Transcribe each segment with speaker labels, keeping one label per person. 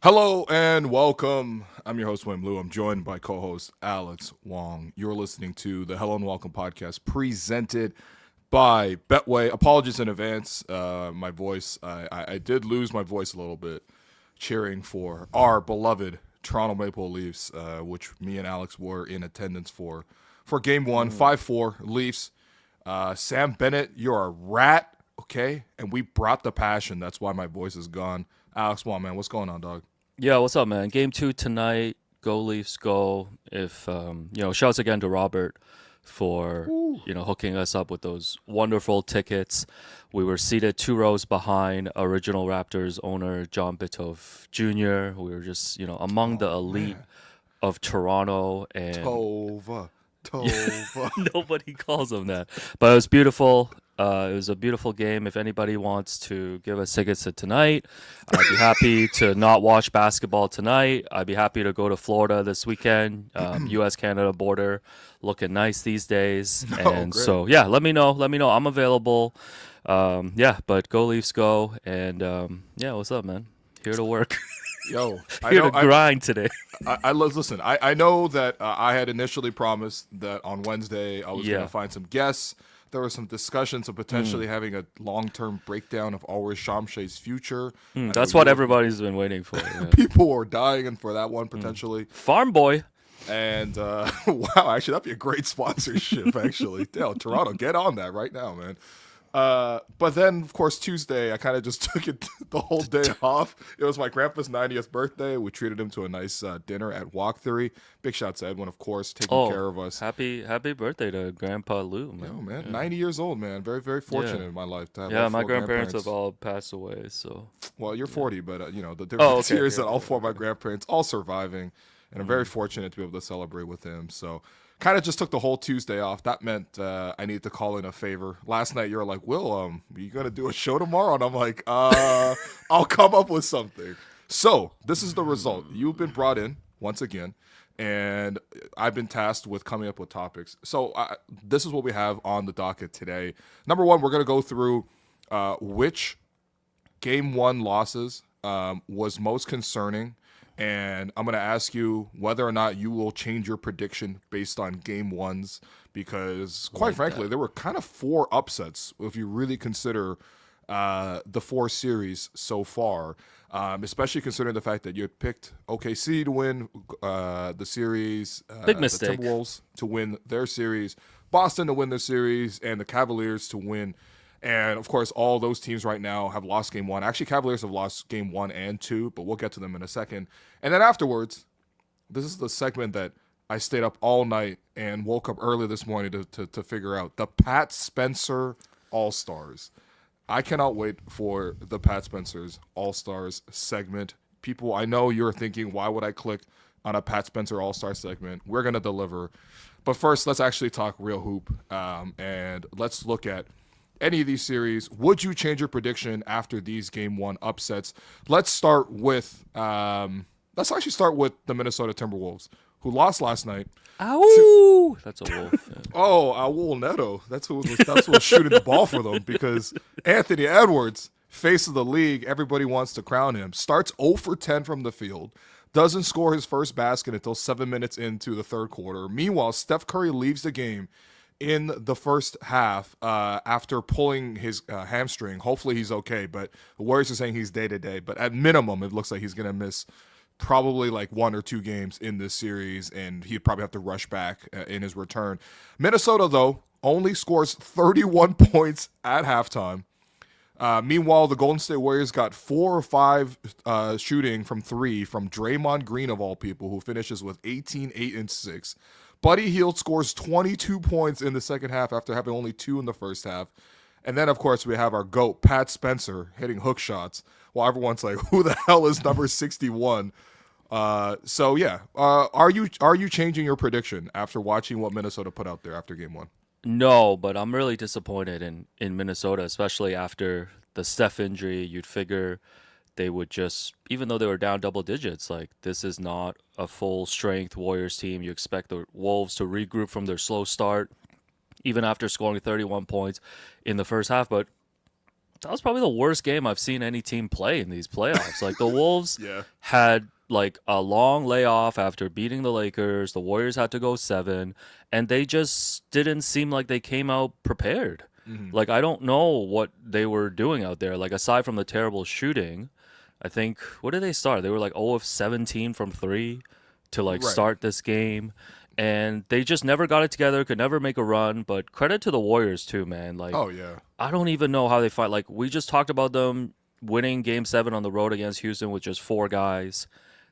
Speaker 1: Hello and welcome. I'm your host, Wim Lou. I'm joined by co host Alex Wong. You're listening to the Hello and Welcome podcast presented by Betway. Apologies in advance. My voice, I did lose my voice a little bit cheering for our beloved Toronto Maple Leafs, which me and Alex were in attendance for game one, 5-4 Leafs. Sam Bennett, you're a rat, okay? And we brought the passion. That's why my voice is gone. Alex Wong, man, what's going on, dog?
Speaker 2: Yeah, what's up, man? Game two tonight. Go Leafs, go! If shouts again to Robert for
Speaker 1: Ooh.
Speaker 2: hooking us up with those wonderful tickets. We were seated two rows behind original Raptors owner John Bitov Jr. We were just among the elite
Speaker 1: Man.
Speaker 2: of Toronto, and
Speaker 1: Tova. Tova.
Speaker 2: nobody calls him that. But it was beautiful. It was a beautiful game. If anybody wants to give us tickets to tonight, I'd be happy to not watch basketball tonight. I'd be happy to go to Florida this weekend. U.S.-Canada border looking nice these days.
Speaker 1: Oh,
Speaker 2: And
Speaker 1: great.
Speaker 2: so, yeah, let me know. Let me know. I'm available. But go Leafs, go. And, what's up, man? Here to work.
Speaker 1: Yo, I
Speaker 2: Here
Speaker 1: know.
Speaker 2: to grind today.
Speaker 1: Listen. I know that I had initially promised that on Wednesday I was going
Speaker 2: Yeah.
Speaker 1: to find some guests. There were some discussions of potentially having a long-term breakdown of Always Shamshay's future. I know
Speaker 2: That's what
Speaker 1: you
Speaker 2: everybody's been waiting for. Man.
Speaker 1: people were dying and for that one potentially.
Speaker 2: Farm boy.
Speaker 1: And wow, actually, that'd be a great sponsorship. Actually, Damn, Toronto, get on that right now, man. But then, of course, Tuesday, I kind of just took it the whole day off. It was my grandpa's 90th birthday. We treated him to a nice dinner at Walk 3. Big shout to Edwin, of course, taking care of us.
Speaker 2: Happy birthday to Grandpa Lou, man.
Speaker 1: Oh, man, 90 years old, man. Very, very fortunate in my life to have
Speaker 2: Yeah,
Speaker 1: all
Speaker 2: my
Speaker 1: four
Speaker 2: grandparents have all passed away, so
Speaker 1: Well, you're 40, but, the
Speaker 2: Oh,
Speaker 1: difference
Speaker 2: okay,
Speaker 1: here is
Speaker 2: okay,
Speaker 1: that all
Speaker 2: okay,
Speaker 1: four of my grandparents all surviving. And I'm very fortunate to be able to celebrate with him. So kind of just took the whole Tuesday off. That meant I needed to call in a favor. Last night you were like, Will, are you gonna do a show tomorrow? And I'm like, I'll come up with something. So this is the result. You've been brought in once again, and I've been tasked with coming up with topics. So this is what we have on the docket today. Number one, we're gonna go through which game one losses was most concerning. And I'm going to ask you whether or not you will change your prediction based on game ones, because quite frankly, there were kind of four upsets if you really consider the four series so far, especially considering the fact that you had picked OKC to win the series,
Speaker 2: big
Speaker 1: the
Speaker 2: mistake.
Speaker 1: Timberwolves to win their series, Boston to win their series, and the Cavaliers to win. And of course, all those teams right now have lost game one. Actually, Cavaliers have lost game one and two, but we'll get to them in a second. And then afterwards, this is the segment that I stayed up all night and woke up early this morning to figure out the Pat Spencer All Stars. I cannot wait for the Pat Spencer's All Stars segment. People, I know you're thinking, why would I click on a Pat Spencer All Star segment? We're going to deliver. But first, let's actually talk real hoop, and let's look at any of these series. Would you change your prediction after these game one upsets? Let's start with let's actually start with the Minnesota Timberwolves, who lost last night.
Speaker 2: Ow! That's a wolf. Yeah.
Speaker 1: Oh, Awul Neto. That's who was shooting the ball for them, because Anthony Edwards, face of the league, everybody wants to crown him. Starts 0 for 10 from the field. Doesn't score his first basket until 7 minutes into the third quarter. Meanwhile, Steph Curry leaves the game in the first half after pulling his hamstring. Hopefully he's okay, but the Warriors are saying he's day-to-day. But at minimum, it looks like he's going to miss probably like one or two games in this series, and he'd probably have to rush back in his return. Minnesota, though, only scores 31 points at halftime. Meanwhile, the Golden State Warriors got 4 or 5 shooting from three from Draymond Green, of all people, who finishes with 18, 8, and 6. Buddy Hield scores 22 points in the second half after having only 2 in the first half. And then, of course, we have our GOAT, Pat Spencer, hitting hook shots, while everyone's like, who the hell is number 61? Are you changing your prediction after watching what Minnesota put out there after game one?
Speaker 2: No, but I'm really disappointed in Minnesota, especially after the Steph injury. You'd figure they would just, even though they were down double digits, like this is not a full strength Warriors team. You expect the Wolves to regroup from their slow start, even after scoring 31 points in the first half. But that was probably the worst game I've seen any team play in these playoffs. Like the Wolves
Speaker 1: Yeah.
Speaker 2: had like a long layoff after beating the Lakers. The Warriors had to go 7, and they just didn't seem like they came out prepared.
Speaker 1: Hmm.
Speaker 2: Like I don't know what they were doing out there. Like aside from the terrible shooting, I think what did they start? They were like 0 of 17 from 3 to like
Speaker 1: Right.
Speaker 2: start this game. And they just never got it together, could never make a run. But credit to the Warriors too, man. Like
Speaker 1: Oh yeah.
Speaker 2: I don't even know how they fight. Like we just talked about them winning Game 7 on the road against Houston with just 4 guys.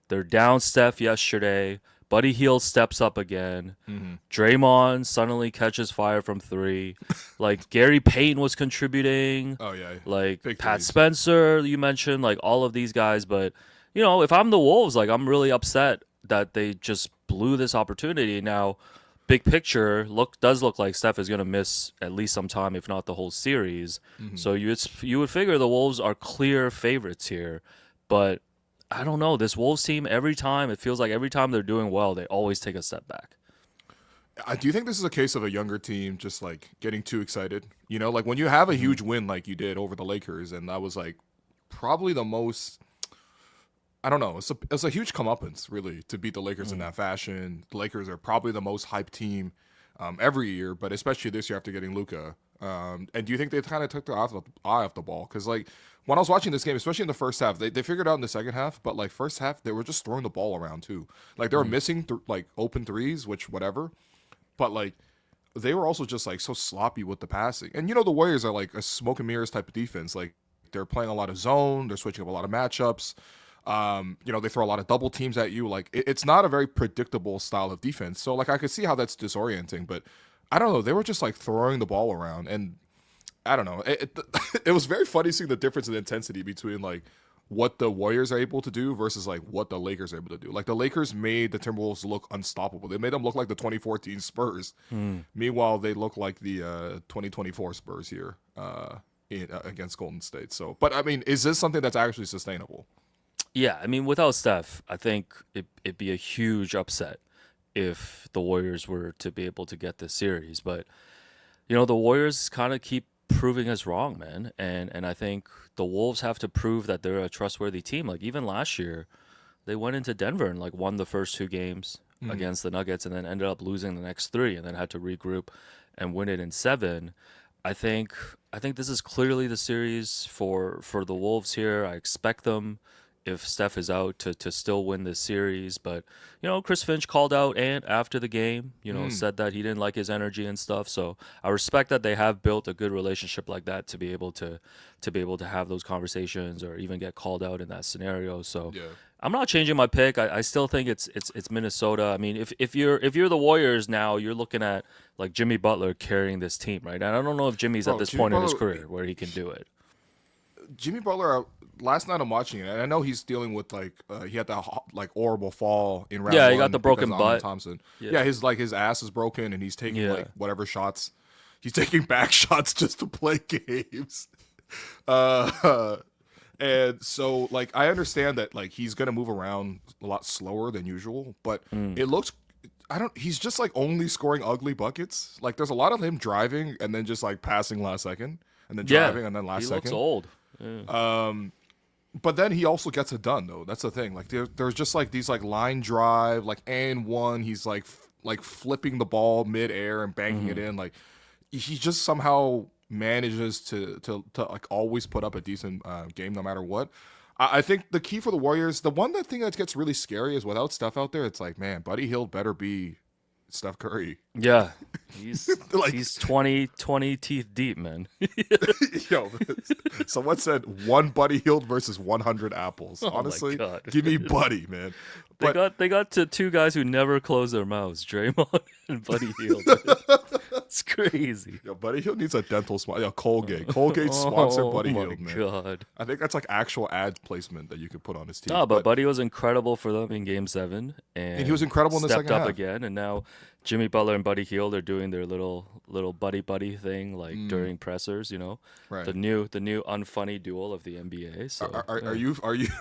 Speaker 2: They're down Steph yesterday. Buddy Hield steps up again.
Speaker 1: Hmm.
Speaker 2: Draymond suddenly catches fire from 3. Like Gary Payton was contributing.
Speaker 1: Oh yeah.
Speaker 2: Like
Speaker 1: Big
Speaker 2: Pat
Speaker 1: threes.
Speaker 2: Spencer, you mentioned, like all of these guys. But you know, if I'm the Wolves, like I'm really upset that they just blew this opportunity. Now, big picture does look like Steph is going to miss at least some time, if not the whole series.
Speaker 1: Hmm.
Speaker 2: So you would figure the Wolves are clear favorites here, but I don't know. This Wolves team, it feels like every time they're doing well, they always take a step back.
Speaker 1: Do you think this is a case of a younger team just like getting too excited? You know, like when you have a huge win like you did over the Lakers, and that was like probably the most. I don't know. It's a huge comeuppance, really, to beat the Lakers in that fashion. The Lakers are probably the most hyped team every year, but especially this year after getting Luka. And do you think they kind of took their eye off the ball? Because like when I was watching this game, especially in the first half, they figured out in the second half, but like first half they were just throwing the ball around too. Like they were missing like open threes, which whatever. But like they were also just like so sloppy with the passing. And the Warriors are like a smoke and mirrors type of defense. Like they're playing a lot of zone, they're switching up a lot of matchups. They throw a lot of double teams at you. Like it's not a very predictable style of defense. So like I could see how that's disorienting, but I don't know. They were just like throwing the ball around, and I don't know. It was very funny seeing the difference in intensity between like what the Warriors are able to do versus like what the Lakers are able to do. Like the Lakers made the Timberwolves look unstoppable. They made them look like the 2014 Spurs. Meanwhile, they look like the 2024 Spurs here against Golden State. So, but I mean, is this something that's actually sustainable?
Speaker 2: Yeah, I mean, without Steph, I think it'd be a huge upset if the Warriors were to be able to get this series. But the Warriors kind of keep proving us wrong, man. And I think the Wolves have to prove that they're a trustworthy team. Like even last year, they went into Denver and like won the first 2 games against the Nuggets, and then ended up losing the next 3, and then had to regroup and win it in 7. I think this is clearly the series for the Wolves here. I expect them, if Steph is out, to still win this series. But Chris Finch called out Ant after the game, said that he didn't like his energy and stuff. So I respect that they have built a good relationship like that to be able to have those conversations or even get called out in that scenario. So
Speaker 1: Yeah.
Speaker 2: I'm not changing my pick. I still think it's Minnesota. I mean, if you're the Warriors now, you're looking at like Jimmy Butler carrying this team, right? And I don't know if Jimmy's at this
Speaker 1: Jimmy
Speaker 2: point in his
Speaker 1: Butler-
Speaker 2: career where he can do it.
Speaker 1: Jimmy Butler. Last night I'm watching it, and I know he's dealing with like he had that like horrible fall in round
Speaker 2: Yeah,
Speaker 1: one.
Speaker 2: he got the broken
Speaker 1: because of Amen
Speaker 2: butt.
Speaker 1: Thompson.
Speaker 2: Yeah.
Speaker 1: Yeah, his ass is broken, and he's taking
Speaker 2: Yeah.
Speaker 1: like whatever shots. He's taking back shots just to play games. And so like I understand that like he's gonna move around a lot slower than usual, but it looks. He's just like only scoring ugly buckets. Like there's a lot of him driving and then just like passing last second, and then
Speaker 2: Yeah,
Speaker 1: driving and then last
Speaker 2: he
Speaker 1: second.
Speaker 2: looks old. Yeah.
Speaker 1: But then he also gets it done though. That's the thing. Like there's just like these like line drive, like and one. He's like flipping the ball midair and banking it in. Like he just somehow manages to like always put up a decent game no matter what. I think the key for the Warriors, the one thing that gets really scary is without Steph out there, it's like, man, Buddy Hield better be Steph Curry.
Speaker 2: Yeah, he's
Speaker 1: Like-
Speaker 2: he's 20 teeth deep, man.
Speaker 1: Yo, someone said one Buddy Hield versus 100 apples.
Speaker 2: Oh my
Speaker 1: Honestly,
Speaker 2: God.
Speaker 1: give me Buddy, man.
Speaker 2: They got to 2 guys who never close their mouths, Draymond and Buddy Hield. It's crazy.
Speaker 1: Yo, Buddy Hield needs a dental sponsor. Yo, Colgate. Colgate sponsor Buddy
Speaker 2: my
Speaker 1: Hield, man.
Speaker 2: God.
Speaker 1: I think that's like actual ad placement that you could put on his team.
Speaker 2: No, but Buddy was incredible for them in Game 7, and
Speaker 1: he was incredible in the
Speaker 2: stepped
Speaker 1: second
Speaker 2: up
Speaker 1: half.
Speaker 2: again. And now Jimmy Butler and Buddy Hield are doing their little buddy thing, like during pressers.
Speaker 1: Right.
Speaker 2: The new unfunny duel of the NBA. So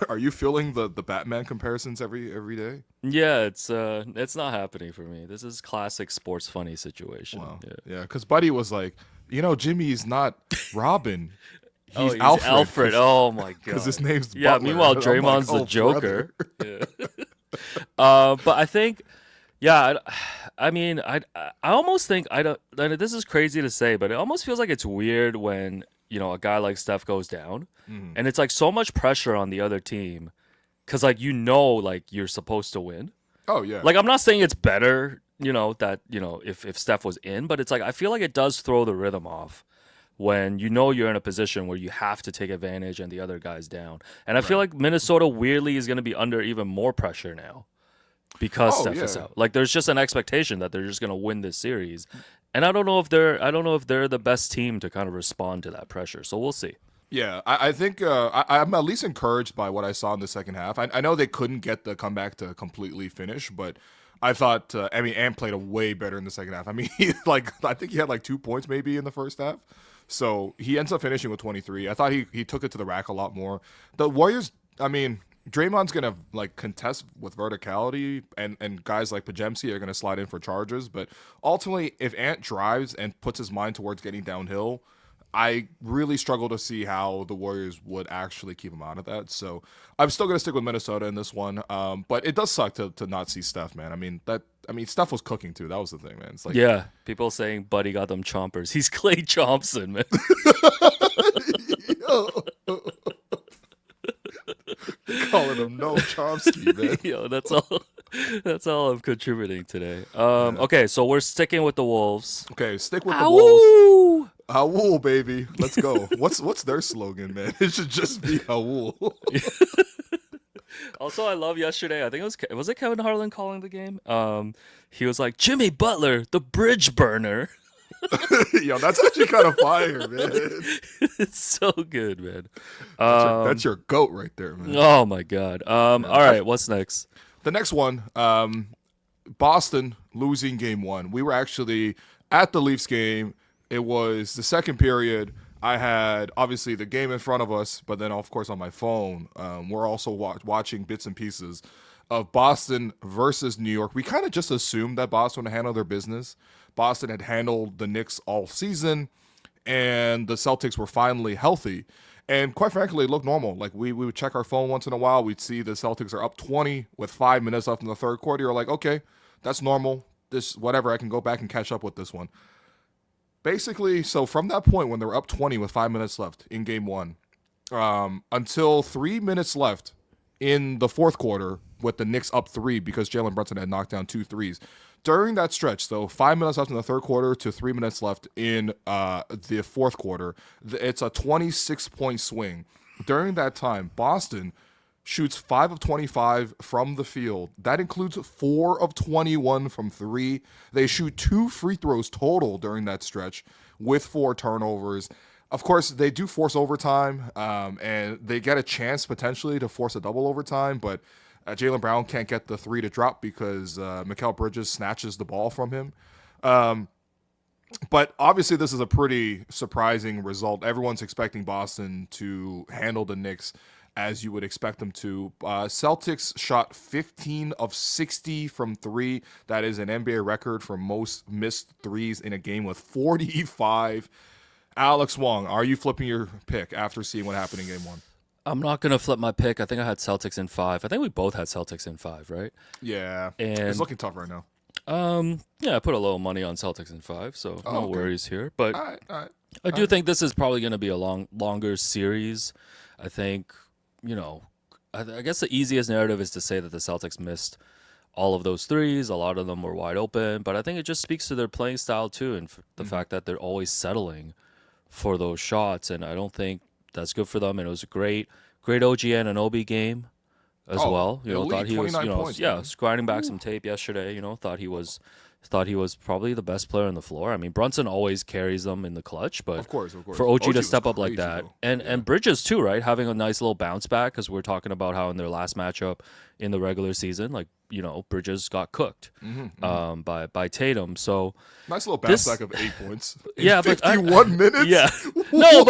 Speaker 1: Are you feeling the Batman comparisons every day?
Speaker 2: yeah, it's not happening for me. This is classic sports funny situation.
Speaker 1: Wow.
Speaker 2: Yeah.
Speaker 1: Yeah, because Buddy was like, Jimmy's not Robin. He's
Speaker 2: he's
Speaker 1: Alfred.
Speaker 2: Alfred. Oh my god.
Speaker 1: Because his name's
Speaker 2: yeah.
Speaker 1: Butler.
Speaker 2: Meanwhile,
Speaker 1: And I'm like,
Speaker 2: Draymond's the
Speaker 1: oh,
Speaker 2: Joker.
Speaker 1: brother.
Speaker 2: Yeah. But I think, yeah. I mean, I almost think I don't. This is crazy to say, but it almost feels like it's weird when a guy like Steph goes down, and it's like so much pressure on the other team, because like like you're supposed to win.
Speaker 1: Oh yeah.
Speaker 2: Like, I'm not saying it's better, that if Steph was in, but it's like I feel like it does throw the rhythm off when you're in a position where you have to take advantage and the other guy's down. And I feel like Minnesota weirdly is going to be under even more pressure now because Steph is out. Like, there's just an expectation that they're just going to win this series. And I don't know if they're the best team to kind of respond to that pressure. So we'll see.
Speaker 1: Yeah, I think I'm at least encouraged by what I saw in the second half. I know they couldn't get the comeback to completely finish, but I thought, Ant played a way better in the second half. I mean, I think he had like 2 points maybe in the first half. So he ends up finishing with 23. I thought he took it to the rack a lot more. The Warriors, I mean, Draymond's going to like contest with verticality, and guys like Pajemski are going to slide in for charges. But ultimately, if Ant drives and puts his mind towards getting downhill, I really struggle to see how the Warriors would actually keep him out of that. So I'm still going to stick with Minnesota in this one. But it does suck to not see Steph, man. I mean, Steph was cooking too. That was the thing, man. It's like,
Speaker 2: yeah, people saying Buddy got them chompers. He's Clay Thompson, man.
Speaker 1: calling him no Chomsky, man.
Speaker 2: Yo, that's all I'm contributing today. Okay, so we're sticking with the Wolves.
Speaker 1: Okay, stick with the Wolves.
Speaker 2: Wolves.
Speaker 1: Hawool, baby. Let's go. What's their slogan, man? It should just be Hawool.
Speaker 2: Also, I love yesterday. I think was it Kevin Harlan calling the game? He was like, Jimmy Butler, the bridge burner.
Speaker 1: Yo, that's actually kind of fire, man.
Speaker 2: It's so good, man.
Speaker 1: That's your GOAT right there, man.
Speaker 2: Oh my god. All right, what's next?
Speaker 1: The next one, Boston losing game 1. We were actually at the Leafs game. It was the second period. I had obviously the game in front of us, but then of course on my phone, we're also watching bits and pieces of Boston versus New York. We kind of just assumed that Boston would handle their business. Boston had handled the Knicks all season, and the Celtics were finally healthy. And quite frankly, it looked normal. Like, we would check our phone once in a while. We'd see the Celtics are up 20 with 5 minutes left in the third quarter. You're like, okay, that's normal. Whatever, I can go back and catch up with this one. Basically, so from that point when they were up 20 with 5 minutes left in game 1, until 3 minutes left in the fourth quarter with the Knicks up 3 because Jalen Brunson had knocked down 2 threes. During that stretch, though, 5 minutes left in the third quarter to 3 minutes left in the fourth quarter, it's a 26-point swing. During that time, Boston shoots 5 of 25 from the field. That includes 4 of 21 from 3. They shoot 2 free throws total during that stretch with 4 turnovers. Of course, they do force overtime, and they get a chance potentially to force a double overtime, but Jaylen Brown can't get the 3 to drop because Mikal Bridges snatches the ball from him. But obviously this is a pretty surprising result. Everyone's expecting Boston to handle the Knicks as you would expect them to. Celtics shot 15 of 60 from 3. That is an NBA record for most missed threes in a game with 45. Alex Wong, are you flipping your pick after seeing what happened in game 1?
Speaker 2: I'm not going to flip my pick. I think I had Celtics in 5. I think we both had Celtics in 5, right?
Speaker 1: Yeah.
Speaker 2: And
Speaker 1: it's looking tough right now.
Speaker 2: Yeah, I put a little money on Celtics in 5, so no worries here. But
Speaker 1: all right.
Speaker 2: I do think this is probably going to be a longer series. I think, I guess the easiest narrative is to say that the Celtics missed all of those threes. A lot of them were wide open. But I think it just speaks to their playing style, too, and the fact that they're always settling for those shots. And I don't think that's good for them. And it was a great OG Anunoby game as well. Thought he was, points, grinding back some tape yesterday. Thought he was probably the best player on the floor. I mean, Brunson always carries them in the clutch, but
Speaker 1: of course.
Speaker 2: For OG to step up like that, and Bridges too, right? Having a nice little bounce back, because we're talking about how in their last matchup in the regular season, Bridges got cooked by Tatum. So
Speaker 1: nice little bounce back of 8 points.
Speaker 2: Yeah,
Speaker 1: 51 minutes.
Speaker 2: Yeah, no,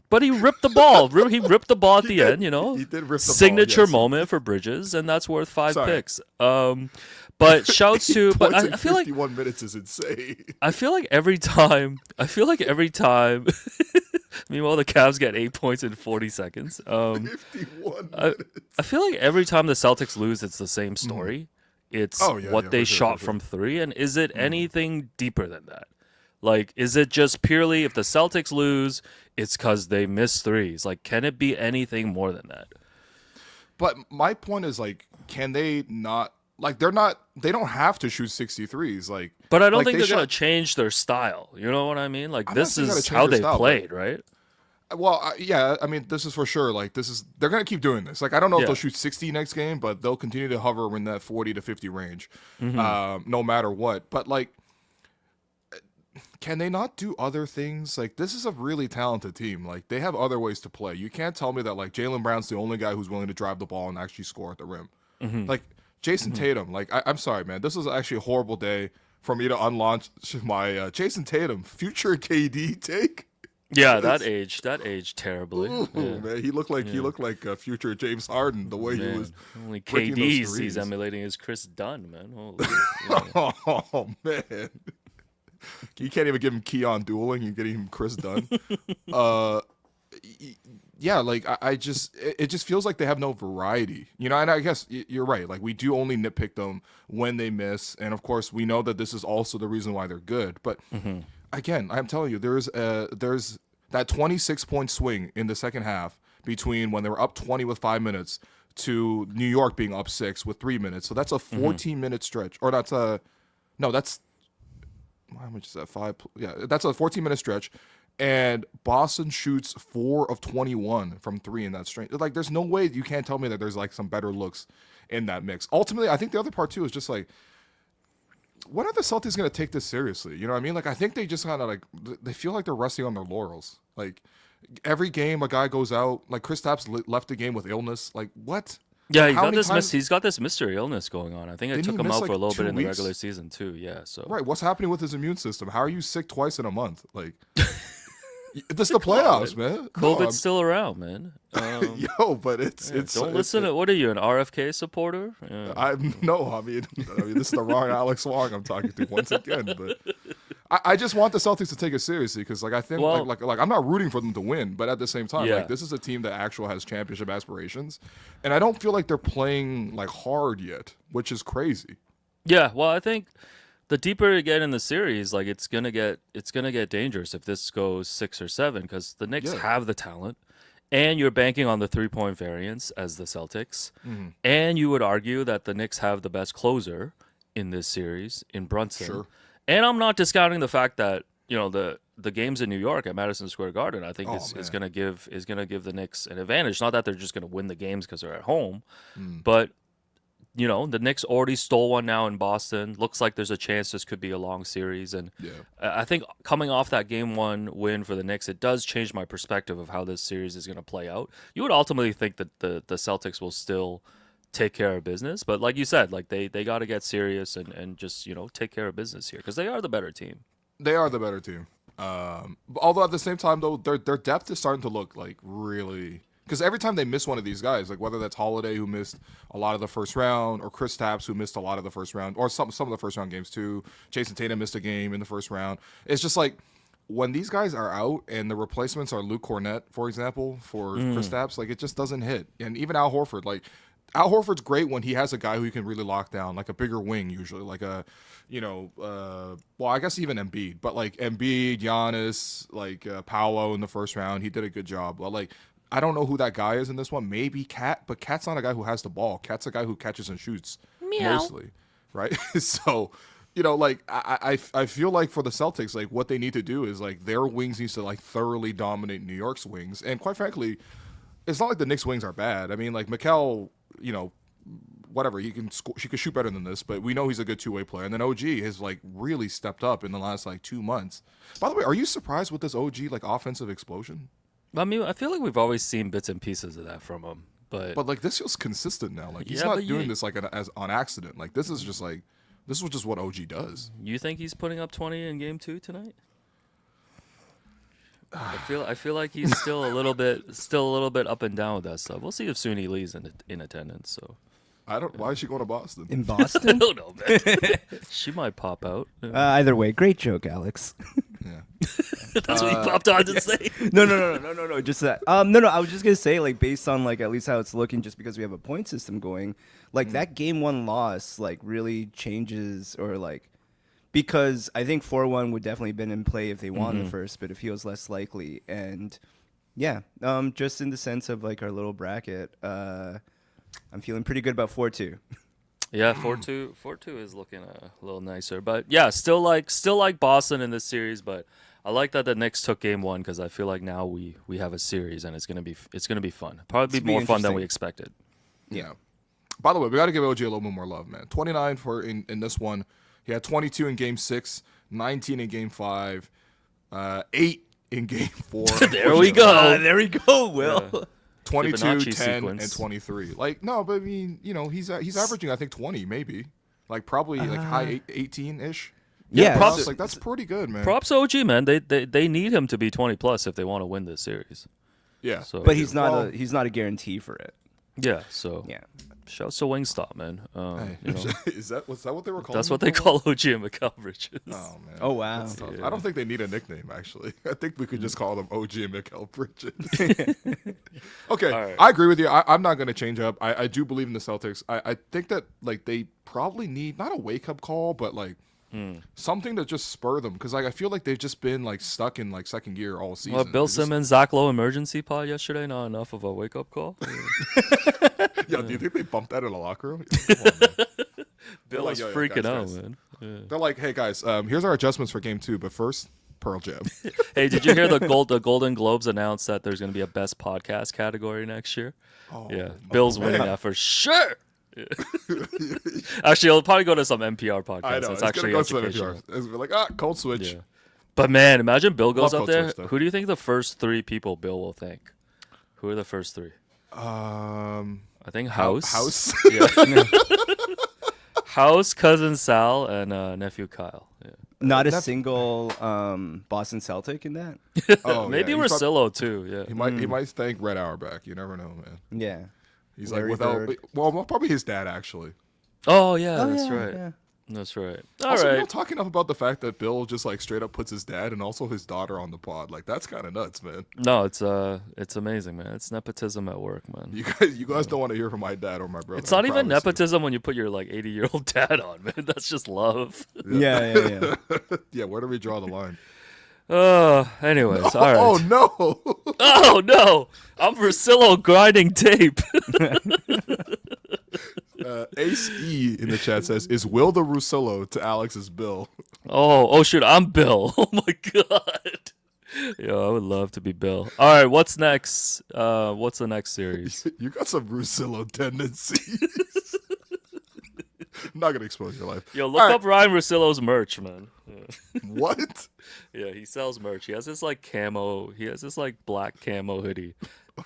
Speaker 2: but he ripped the ball. He ripped the ball at the end.
Speaker 1: He did rip the
Speaker 2: signature
Speaker 1: ball, yes.
Speaker 2: moment for Bridges, and that's worth 5 picks. But shouts to, but I feel like
Speaker 1: 51 minutes is insane.
Speaker 2: I feel like every time Meanwhile, the Cavs get 8 points in 40 seconds.
Speaker 1: 51
Speaker 2: I,
Speaker 1: minutes.
Speaker 2: I feel like every time the Celtics lose, it's the same story. It's what they
Speaker 1: for sure,
Speaker 2: shot
Speaker 1: for sure.
Speaker 2: from three, and is it anything deeper than that? Like, is it just purely if the Celtics lose, it's because they miss threes? Like, can it be anything more than that?
Speaker 1: But my point is, like, can they not? Like, they don't have to shoot 63s. Like,
Speaker 2: But I don't
Speaker 1: like
Speaker 2: think
Speaker 1: they
Speaker 2: they're going to
Speaker 1: shot-
Speaker 2: change their style. You know what I mean? Like,
Speaker 1: I'm not
Speaker 2: this
Speaker 1: saying they gotta
Speaker 2: is
Speaker 1: change
Speaker 2: how
Speaker 1: their
Speaker 2: they
Speaker 1: style, but-
Speaker 2: played, right?
Speaker 1: Well, yeah, I mean, this is for sure. Like, they're gonna keep doing this. Like, I don't know if
Speaker 2: Yeah.
Speaker 1: they'll shoot 60 next game, but they'll continue to hover in that 40 to 50 range,
Speaker 2: Mm-hmm.
Speaker 1: no matter what. But like, can they not do other things? Like, this is a really talented team. Like, they have other ways to play. You can't tell me that like Jaylen Brown's the only guy who's willing to drive the ball and actually score at the rim.
Speaker 2: Mm-hmm.
Speaker 1: Like Jason Tatum. Like, I'm sorry, man. This was actually a horrible day for me to unlaunch my Jason Tatum future KD take.
Speaker 2: Yeah, that aged terribly.
Speaker 1: Ooh,
Speaker 2: Yeah.
Speaker 1: man, he looked like future James Harden the way he
Speaker 2: Man,
Speaker 1: was.
Speaker 2: only
Speaker 1: breaking those
Speaker 2: KD's
Speaker 1: threes.
Speaker 2: he's emulating is Chris Dunn, man. Holy, yeah.
Speaker 1: Oh man, you can't even give him Keon dueling. You're getting him Chris Dunn. Yeah, like I just it just feels like they have no variety, you know. And I guess you're right. Like we do only nitpick them when they miss, and of course we know that this is also the reason why they're good. But again, I'm telling you, there's that 26-point swing in the second half between when they were up 20 with 5 minutes to New York being up 6 with 3 minutes. So that's a 14-minute stretch, or that's a no, that's how much is that? 5? Yeah, that's a 14-minute stretch. And Boston shoots 4 of 21 from 3 in that stretch. Like, there's no way you can't tell me that there's like some better looks in that mix. Ultimately, I think the other part too is just like, when are the Celtics going to take this seriously? You know what I mean? Like, I think they just kind of like, they feel like they're resting on their laurels. Like, every game a guy goes out, like Kristaps left the game with illness. Like, what?
Speaker 2: Yeah,
Speaker 1: How many times-
Speaker 2: he's got this mystery illness going on. I think it
Speaker 1: Didn't
Speaker 2: took
Speaker 1: he
Speaker 2: him
Speaker 1: miss,
Speaker 2: out
Speaker 1: like,
Speaker 2: for a little
Speaker 1: 2
Speaker 2: bit in the
Speaker 1: weeks?
Speaker 2: regular season too. Yeah, so
Speaker 1: Right. What's happening with his immune system? How are you sick twice in a month? Like, this is the playoffs, man. No,
Speaker 2: COVID's still around, man.
Speaker 1: yo, but it's
Speaker 2: Don't listen to what are you, an RFK supporter? Yeah.
Speaker 1: I mean, this is the wrong Alex Wong I'm talking to once again. But I just want the Celtics to take it seriously because, like, I think,
Speaker 2: Well-
Speaker 1: like I'm not rooting for them to win, but at the same time,
Speaker 2: Yeah.
Speaker 1: like, this is a team that actually has championship aspirations, and I don't feel like they're playing like hard yet, which is crazy.
Speaker 2: Yeah, well, I think the deeper you get in the series, like it's gonna get dangerous if this goes 6 or 7 because the Knicks
Speaker 1: Yeah.
Speaker 2: have the talent, and you're banking on the 3-point variance as the Celtics, and you would argue that the Knicks have the best closer in this series in Brunson.
Speaker 1: Sure.
Speaker 2: And I'm not discounting the fact that the games in New York at Madison Square Garden, I think is
Speaker 1: man.
Speaker 2: gonna give the Knicks an advantage. Not that they're just gonna win the games because they're at home,
Speaker 1: Mm.
Speaker 2: but the Knicks already stole one now in Boston. Looks like there's a chance this could be a long series. And
Speaker 1: Yeah.
Speaker 2: I think coming off that Game 1 win for the Knicks, it does change my perspective of how this series is going to play out. You would ultimately think that the Celtics will still take care of business. But like you said, like they got to get serious and just, take care of business here because they are the better team.
Speaker 1: They are the better team. Although at the same time, though, their depth is starting to look like really. Because every time they miss one of these guys, like whether that's Holiday who missed a lot of the first round, or Kristaps who missed a lot of the first round, or some of the first round games too. Jason Tatum missed a game in the first round. It's just like when these guys are out and the replacements are Luke Cornett, for example, for Kristaps, like it just doesn't hit. And even Al Horford, like Al Horford's great when he has a guy who he can really lock down, like a bigger wing usually, like a, well, I guess even Embiid, but like Embiid, Giannis, like Paolo in the first round, he did a good job. But like, I don't know who that guy is in this one. Maybe Cat, but Cat's not a guy who has the ball. Cat's a guy who catches and shoots mostly, right? So, like I feel like for the Celtics, like what they need to do is like their wings needs to like thoroughly dominate New York's wings. And quite frankly, it's not like the Knicks' wings are bad. I mean, like Mikal, whatever, he can shoot better than this, but we know he's a good two-way player. And then OG has like really stepped up in the last like 2 months. By the way, are you surprised with this OG like offensive explosion?
Speaker 2: I mean, I feel like we've always seen bits and pieces of that from him, but
Speaker 1: like this feels consistent now. Like he's
Speaker 2: Yeah,
Speaker 1: not
Speaker 2: but
Speaker 1: doing this like as on accident. Like this is just what OG does.
Speaker 2: you think he's putting up 20 in Game 2 tonight? I feel like he's still a little bit up and down with that stuff. We'll see if Suni Lee's in attendance. So
Speaker 1: Why is she going to Boston?
Speaker 3: In
Speaker 2: I
Speaker 3: Boston?
Speaker 2: don't know, man. She might pop out.
Speaker 3: Either way, great joke, Alex.
Speaker 1: Yeah.
Speaker 2: That's what you popped on to say.
Speaker 3: No. Just that. No. I was just gonna say, like, based on like at least how it's looking, just because we have a point system going, like that game 1 loss, like really changes or like. Because I think 4-1 would definitely have been in play if they won the first, but it feels less likely. And yeah, just in the sense of like our little bracket, I'm feeling pretty good about 4-2.
Speaker 2: Yeah, 4-2 is looking a little nicer. But yeah, still like Boston in this series, but I like that the Knicks took game 1 because I feel like now we have a series and it's gonna be fun. Probably be more fun than we expected.
Speaker 1: Yeah. By the way, we got to give OG a little bit more love, man. 29 for in this one. He had 22 in Game 6, 19 in Game 5, 8 in Game 4.
Speaker 2: There we go.
Speaker 3: There we go, Will.
Speaker 2: Yeah.
Speaker 1: 22,
Speaker 2: Fibonacci
Speaker 1: 10,
Speaker 2: sequence.
Speaker 1: and 23. Like, no, but I mean, you know, he's averaging, I think, 20 maybe. Like, probably like high 18-ish.
Speaker 3: Yeah,
Speaker 2: props-
Speaker 1: Like, that's pretty good, man.
Speaker 2: Props OG, man. They need him to be 20 plus if they want to win this series.
Speaker 1: Yeah.
Speaker 2: So,
Speaker 3: But he's not a guarantee for it.
Speaker 2: yeah. So
Speaker 3: Yeah.
Speaker 2: shouts to Wingstop, man.
Speaker 1: Hey,
Speaker 2: You know,
Speaker 1: was that what they were calling
Speaker 2: that's
Speaker 1: him
Speaker 2: what they
Speaker 1: before?
Speaker 2: call OG and McCall Bridges.
Speaker 1: Oh, man.
Speaker 3: Oh, wow.
Speaker 1: That's tough.
Speaker 2: Yeah.
Speaker 1: I don't think they need a nickname, actually. I think we could just call them OG and Mikael Bridges. Okay,
Speaker 2: All right.
Speaker 1: I agree with you. I'm not going to change up. I do believe in the Celtics. I think that like they probably need not a wake-up call, but like something to just spur them. Because like I feel like they've just been like stuck in like second gear all season.
Speaker 2: Well, Bill
Speaker 1: They're just-
Speaker 2: Simmons, Zach Lowe emergency pod yesterday. Not enough of a wake up call.
Speaker 1: Yeah, do you think they bumped that in the locker room? Come on, man.
Speaker 2: Bill
Speaker 1: like,
Speaker 2: is
Speaker 1: yo, yo,
Speaker 2: freaking out,
Speaker 1: guys.
Speaker 2: man. Yeah.
Speaker 1: They're like, hey guys, here's our adjustments for game 2, but first, Pearl Jam.
Speaker 2: Hey, did you hear the Golden Globes announced that there's going to be a best podcast category next year?
Speaker 1: Oh,
Speaker 2: Yeah, Bill's
Speaker 1: man.
Speaker 2: winning that for sure. Yeah. Actually, it'll probably go to some NPR podcast.
Speaker 1: I know.
Speaker 2: It's
Speaker 1: It's
Speaker 2: actually
Speaker 1: gonna go to the
Speaker 2: educational.
Speaker 1: NPR. It's like, code switch.
Speaker 2: Yeah. But man, imagine Bill goes
Speaker 1: Love
Speaker 2: up
Speaker 1: Code
Speaker 2: there.
Speaker 1: Switch, though.
Speaker 2: Who do you think the first 3 people Bill will thank? Who are the first 3? I think House.
Speaker 1: House.
Speaker 2: Yeah. House, cousin Sal, and nephew Kyle. Yeah.
Speaker 3: Not a
Speaker 1: That's-
Speaker 3: single Boston Celtic in that.
Speaker 1: Oh,
Speaker 2: Maybe
Speaker 1: yeah.
Speaker 2: Russillo too. Yeah.
Speaker 1: He might thank Red Auerbach. You never know, man.
Speaker 3: Yeah.
Speaker 1: He's
Speaker 3: Larry
Speaker 1: like without.
Speaker 3: Bird.
Speaker 1: Well, probably his dad actually.
Speaker 2: Oh yeah,
Speaker 3: Oh,
Speaker 2: that's
Speaker 3: yeah,
Speaker 2: right.
Speaker 3: yeah.
Speaker 2: That's right. All
Speaker 1: Also, we
Speaker 2: right.
Speaker 1: don't talk enough about the fact that Bill just like straight up puts his dad and also his daughter on the pod. Like that's kind of nuts, man.
Speaker 2: No, it's amazing, man. It's nepotism at work, man.
Speaker 1: You guys don't want to hear from my dad or my brother.
Speaker 2: It's not
Speaker 1: I
Speaker 2: even
Speaker 1: promise you.
Speaker 2: nepotism when you put your like 80-year-old dad on, man. That's just love.
Speaker 3: Yeah.
Speaker 1: Yeah, where do we draw the line?
Speaker 2: Anyways, all right.
Speaker 1: Oh no!
Speaker 2: Oh no, I'm Versillo grinding tape.
Speaker 1: Ace E in the chat says, "Is Will the Russillo to Alex's Bill?"
Speaker 2: Oh shoot, I'm Bill. Oh my god. Yo, I would love to be Bill. All right, what's next? What's the next series?
Speaker 1: You got some Russillo tendencies. I'm not gonna expose your life.
Speaker 2: Yo, look up Ryan Russillo's merch, man. Yeah.
Speaker 1: What?
Speaker 2: Yeah, he sells merch. He has this like camo. He has this like black camo hoodie,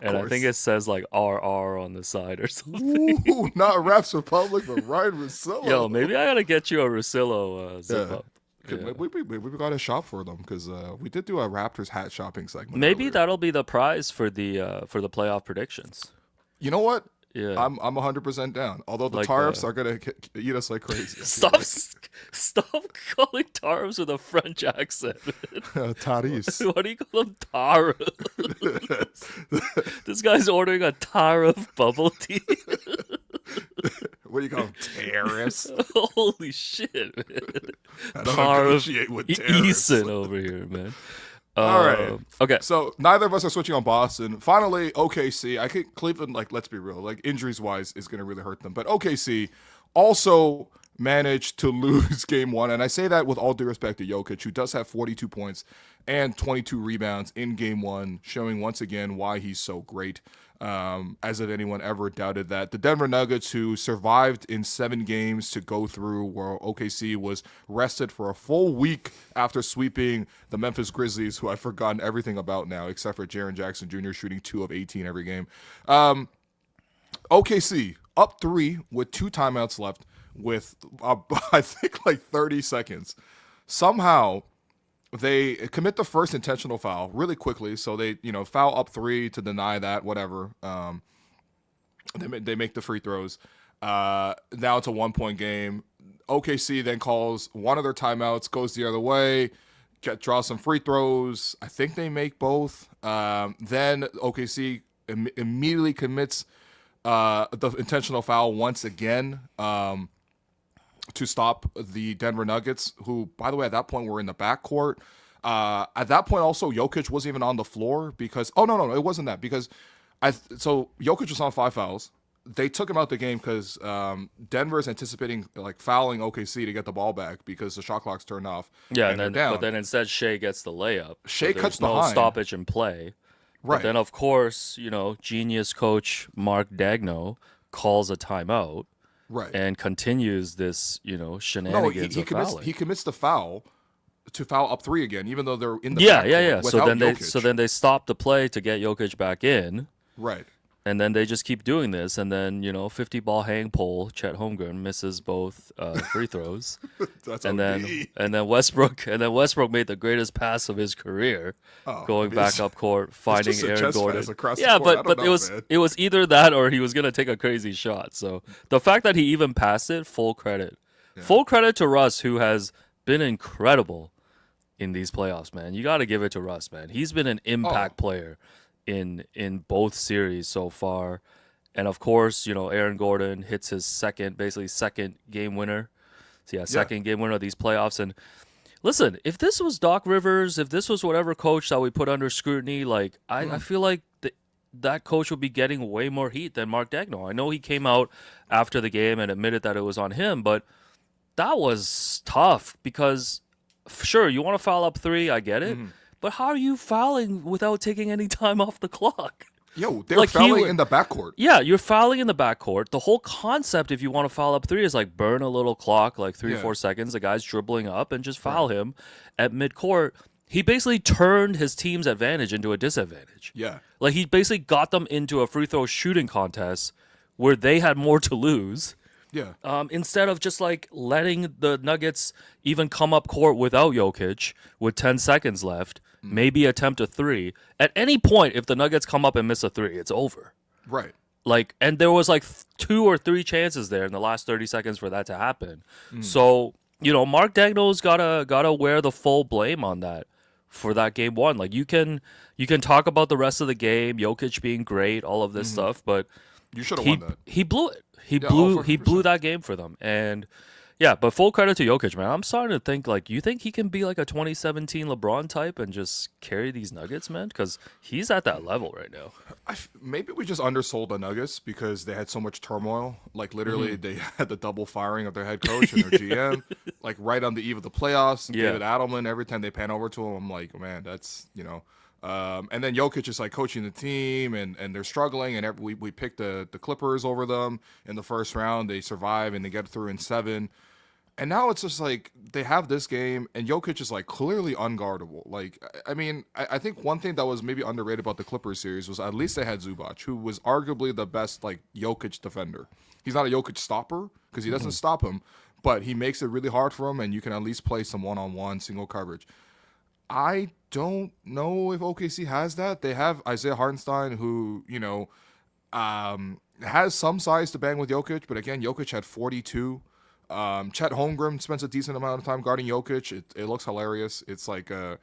Speaker 2: and I
Speaker 1: course.
Speaker 2: think it says like RR on the side or something.
Speaker 1: Ooh, not Raps Republic, but Ryan Russillo.
Speaker 2: Yo, maybe I gotta get you a Russillo zip
Speaker 1: Yeah.
Speaker 2: up.
Speaker 1: Could-
Speaker 2: Yeah.
Speaker 1: We got to shop for them because we did do a Raptors hat shopping segment.
Speaker 2: Maybe
Speaker 1: earlier.
Speaker 2: that'll be the prize for the playoff predictions.
Speaker 1: You know what?
Speaker 2: Yeah.
Speaker 1: I'm 100% down. Although the
Speaker 2: Like,
Speaker 1: Tariffs are gonna eat us like crazy.
Speaker 2: Stop calling Taros with a French accent.
Speaker 1: Tariffs.
Speaker 2: Why do you call them Taro? This guy's ordering a Taro of bubble tea.
Speaker 1: What do you call them? Tariffs.
Speaker 2: Holy shit, man.
Speaker 1: I don't
Speaker 2: Taro
Speaker 1: negotiate with tariffs.
Speaker 2: Eason over here, man.
Speaker 1: All right.
Speaker 2: Okay.
Speaker 1: So neither of us are switching on Boston. Finally, OKC. I think Cleveland, like, let's be real, like injuries wise, is going to really hurt them. But OKC also managed to lose game 1, and I say that with all due respect to Jokic, who does have 42 points and 22 rebounds in game 1, showing once again why he's so great. As if anyone ever doubted that. The Denver Nuggets, who survived in 7 games to go through, where OKC was rested for a full week after sweeping the Memphis Grizzlies, who I've forgotten everything about now, except for Jaren Jackson Jr. shooting 2 of 18 every game. OKC up 3 with 2 timeouts left with, I think, like 30 seconds. Somehow, they commit the first intentional foul really quickly, so they, foul up 3 to deny that, whatever. They make the free throws. Now it's a 1-point game. OKC then calls one of their timeouts, goes the other way, draw some free throws. I think they make both. Then OKC immediately commits the intentional foul once again to stop the Denver Nuggets, who, by the way, at that point were in the backcourt. At that point, also, Jokic wasn't even on the floor because – oh, no, it wasn't that because so Jokic was on 5 fouls. They took him out the game because Denver is anticipating like fouling OKC to get the ball back because the shot clock's turned off.
Speaker 2: Yeah,
Speaker 1: and down.
Speaker 2: But then instead Shea gets the layup.
Speaker 1: Shea
Speaker 2: so
Speaker 1: cuts
Speaker 2: no
Speaker 1: behind.
Speaker 2: Stoppage in play.
Speaker 1: Right.
Speaker 2: But then of course, genius coach Mark Daigneault calls a timeout.
Speaker 1: Right.
Speaker 2: And continues this, shenanigans of fouling.
Speaker 1: He commits the foul to foul up 3 again, even though they're in the
Speaker 2: Yeah.
Speaker 1: without
Speaker 2: So then they stop the play to get Jokic back in.
Speaker 1: Right.
Speaker 2: And then they just keep doing this, and then 50-ball hang pole. Chet Holmgren misses both free throws,
Speaker 1: That's
Speaker 2: and
Speaker 1: OD.
Speaker 2: then Westbrook made the greatest pass of his career, going back up court, finding
Speaker 1: just a
Speaker 2: Aaron
Speaker 1: chest
Speaker 2: Gordon.
Speaker 1: pass across the
Speaker 2: Yeah,
Speaker 1: court. I
Speaker 2: but
Speaker 1: don't
Speaker 2: it
Speaker 1: know,
Speaker 2: was
Speaker 1: man.
Speaker 2: it was either that or he was gonna take a crazy shot. So the fact that he even passed it, full credit to Russ, who has been incredible in these playoffs. Man, you got to give it to Russ. Man, he's been an impact player in both series so far. And of course, Aaron Gordon hits his second game winner. So second game winner of these playoffs. And listen, if this was Doc Rivers, if this was whatever coach that we put under scrutiny, like I feel like that coach would be getting way more heat than Mark Daigneault. I know he came out after the game and admitted that it was on him, but that was tough because sure, you want to foul up 3, I get it. But how are you fouling without taking any time off the clock?
Speaker 1: Yo, they're fouling in the backcourt.
Speaker 2: Yeah, you're fouling in the backcourt. The whole concept, if you want to foul up 3, is like burn a little clock, like 3 or 4 seconds. The guy's dribbling up and just foul him at midcourt. He basically turned his team's advantage into a disadvantage.
Speaker 1: Yeah.
Speaker 2: Like he basically got them into a free throw shooting contest where they had more to lose.
Speaker 1: Yeah.
Speaker 2: Instead of just like letting the Nuggets even come up court without Jokic with 10 seconds left, maybe attempt a 3. At any point, if the Nuggets come up and miss a 3, it's over.
Speaker 1: Right.
Speaker 2: Like, and there was like 2 or 3 chances there in the last 30 seconds for that to happen. So, Mark Daigneault's gotta wear the full blame on that for that game 1. Like you can talk about the rest of the game, Jokic being great, all of this stuff, but
Speaker 1: You should have won that.
Speaker 2: he blew it. He
Speaker 1: Yeah,
Speaker 2: blew
Speaker 1: 100%.
Speaker 2: that game for them. And yeah, but full credit to Jokic, man. I'm starting to think like, you think he can be like a 2017 LeBron type and just carry these Nuggets, man? Because he's at that level right now.
Speaker 1: Maybe we just undersold the Nuggets because they had so much turmoil. Like literally, they had the double firing of their head coach and their GM, like right on the eve of the playoffs.
Speaker 2: Yeah.
Speaker 1: David Adelman. Every time they pan over to him, I'm like, man, that's And then Jokic is like coaching the team, and they're struggling. And we picked the Clippers over them in the first round. They survive and they get through in 7. And now it's just like they have this game, and Jokic is like clearly unguardable. Like, I mean, I think one thing that was maybe underrated about the Clippers series was at least they had Zubac, who was arguably the best like Jokic defender. He's not a Jokic stopper because he doesn't stop him, but he makes it really hard for him, and you can at least play some one-on-one single coverage. I don't know if OKC has that. They have Isaiah Hartenstein, who has some size to bang with Jokic, but again, Jokic had 42. Chet Holmgren spends a decent amount of time guarding Jokic. It looks hilarious. It's like I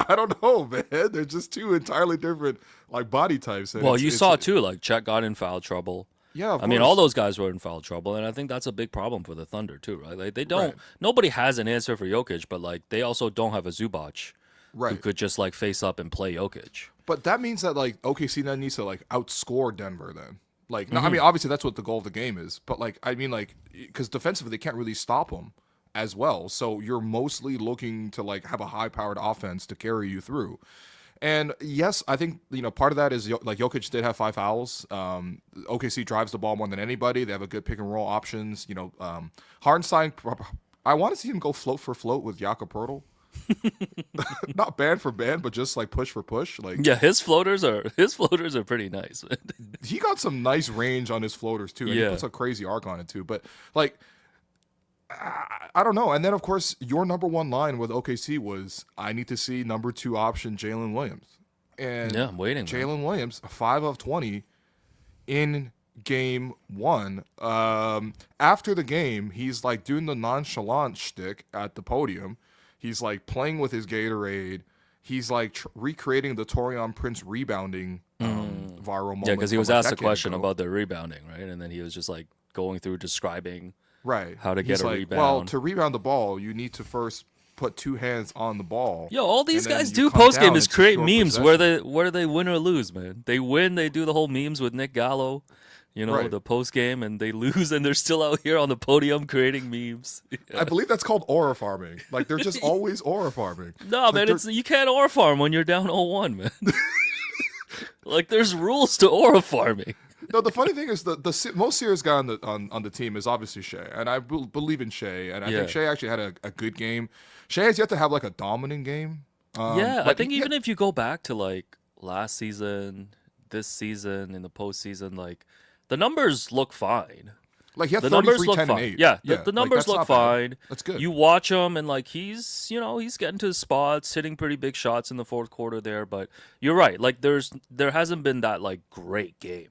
Speaker 1: don't know, man. They're just 2 entirely different like body types. And
Speaker 2: Well, you saw too, like Chet got in foul trouble.
Speaker 1: Yeah,
Speaker 2: I mean, all those guys were in foul trouble, and I think that's a big problem for the Thunder too, right? Like they don't.
Speaker 1: Right.
Speaker 2: Nobody has an answer for Jokic, but like they also don't have a Zubac who
Speaker 1: right.
Speaker 2: could just like face up and play Jokic.
Speaker 1: But that means that like OKC then needs to like outscore Denver then. Like, no, I mean, obviously that's what the goal of the game is, but like, I mean, like, because defensively they can't really stop them as well. So you're mostly looking to like have a high-powered offense to carry you through. And yes, I think part of that is like Jokic did have 5 fouls. OKC drives the ball more than anybody. They have a good pick and roll options. Hartenstein, I want to see him go float for float with Jakob Poeltl. Not band for band, but just like push for push. Like
Speaker 2: Yeah, his floaters are pretty nice.
Speaker 1: he got some nice range on his floaters too, and he puts a crazy arc on it too. But like, I don't know. And then of course your number 1 line with OKC was, I need to see number 2 option Jalen Williams. And
Speaker 2: yeah, I'm waiting.
Speaker 1: Jalen Williams, 5 of 20 in game 1. After the game, he's like doing the nonchalant shtick at the podium. He's like playing with his Gatorade. He's like recreating the Torian Prince rebounding viral moment.
Speaker 2: Yeah, because he
Speaker 1: from
Speaker 2: was
Speaker 1: a
Speaker 2: asked a
Speaker 1: decade
Speaker 2: question
Speaker 1: ago.
Speaker 2: about the rebounding, right? And then he was just like going through describing
Speaker 1: right
Speaker 2: how to get
Speaker 1: He's
Speaker 2: a
Speaker 1: like,
Speaker 2: rebound.
Speaker 1: Well, to rebound the ball, you need to first put two hands on the ball.
Speaker 2: Yo, all these
Speaker 1: and then
Speaker 2: guys
Speaker 1: you
Speaker 2: do
Speaker 1: come
Speaker 2: post game
Speaker 1: down
Speaker 2: is
Speaker 1: and
Speaker 2: create
Speaker 1: secure
Speaker 2: memes
Speaker 1: possession.
Speaker 2: whether they win or lose, man. They win, they do the whole memes with Nick Gallo,
Speaker 1: Right.
Speaker 2: the post game, and they lose, and they're still out here on the podium creating memes.
Speaker 1: I believe that's called aura farming. Like they're just always aura farming.
Speaker 2: No, man, you can't aura farm when you're down 0-1, man. Like there's rules to aura farming.
Speaker 1: No, the funny thing is the most serious guy on the team is obviously Shea, and I believe in Shea, and I think Shea actually had a good game. Shea has yet to have like a dominant game.
Speaker 2: I
Speaker 1: but
Speaker 2: think even if you go back to like last season, this season, in the postseason, like the numbers look fine.
Speaker 1: like he had
Speaker 2: The numbers
Speaker 1: 33,
Speaker 2: look
Speaker 1: 10,
Speaker 2: fine.
Speaker 1: and 8.
Speaker 2: Yeah,
Speaker 1: like,
Speaker 2: the numbers
Speaker 1: that's
Speaker 2: look
Speaker 1: not bad.
Speaker 2: fine.
Speaker 1: That's good.
Speaker 2: You watch him and like he's getting to his spots, hitting pretty big shots in the fourth quarter there. But you're right. Like there hasn't been that like great game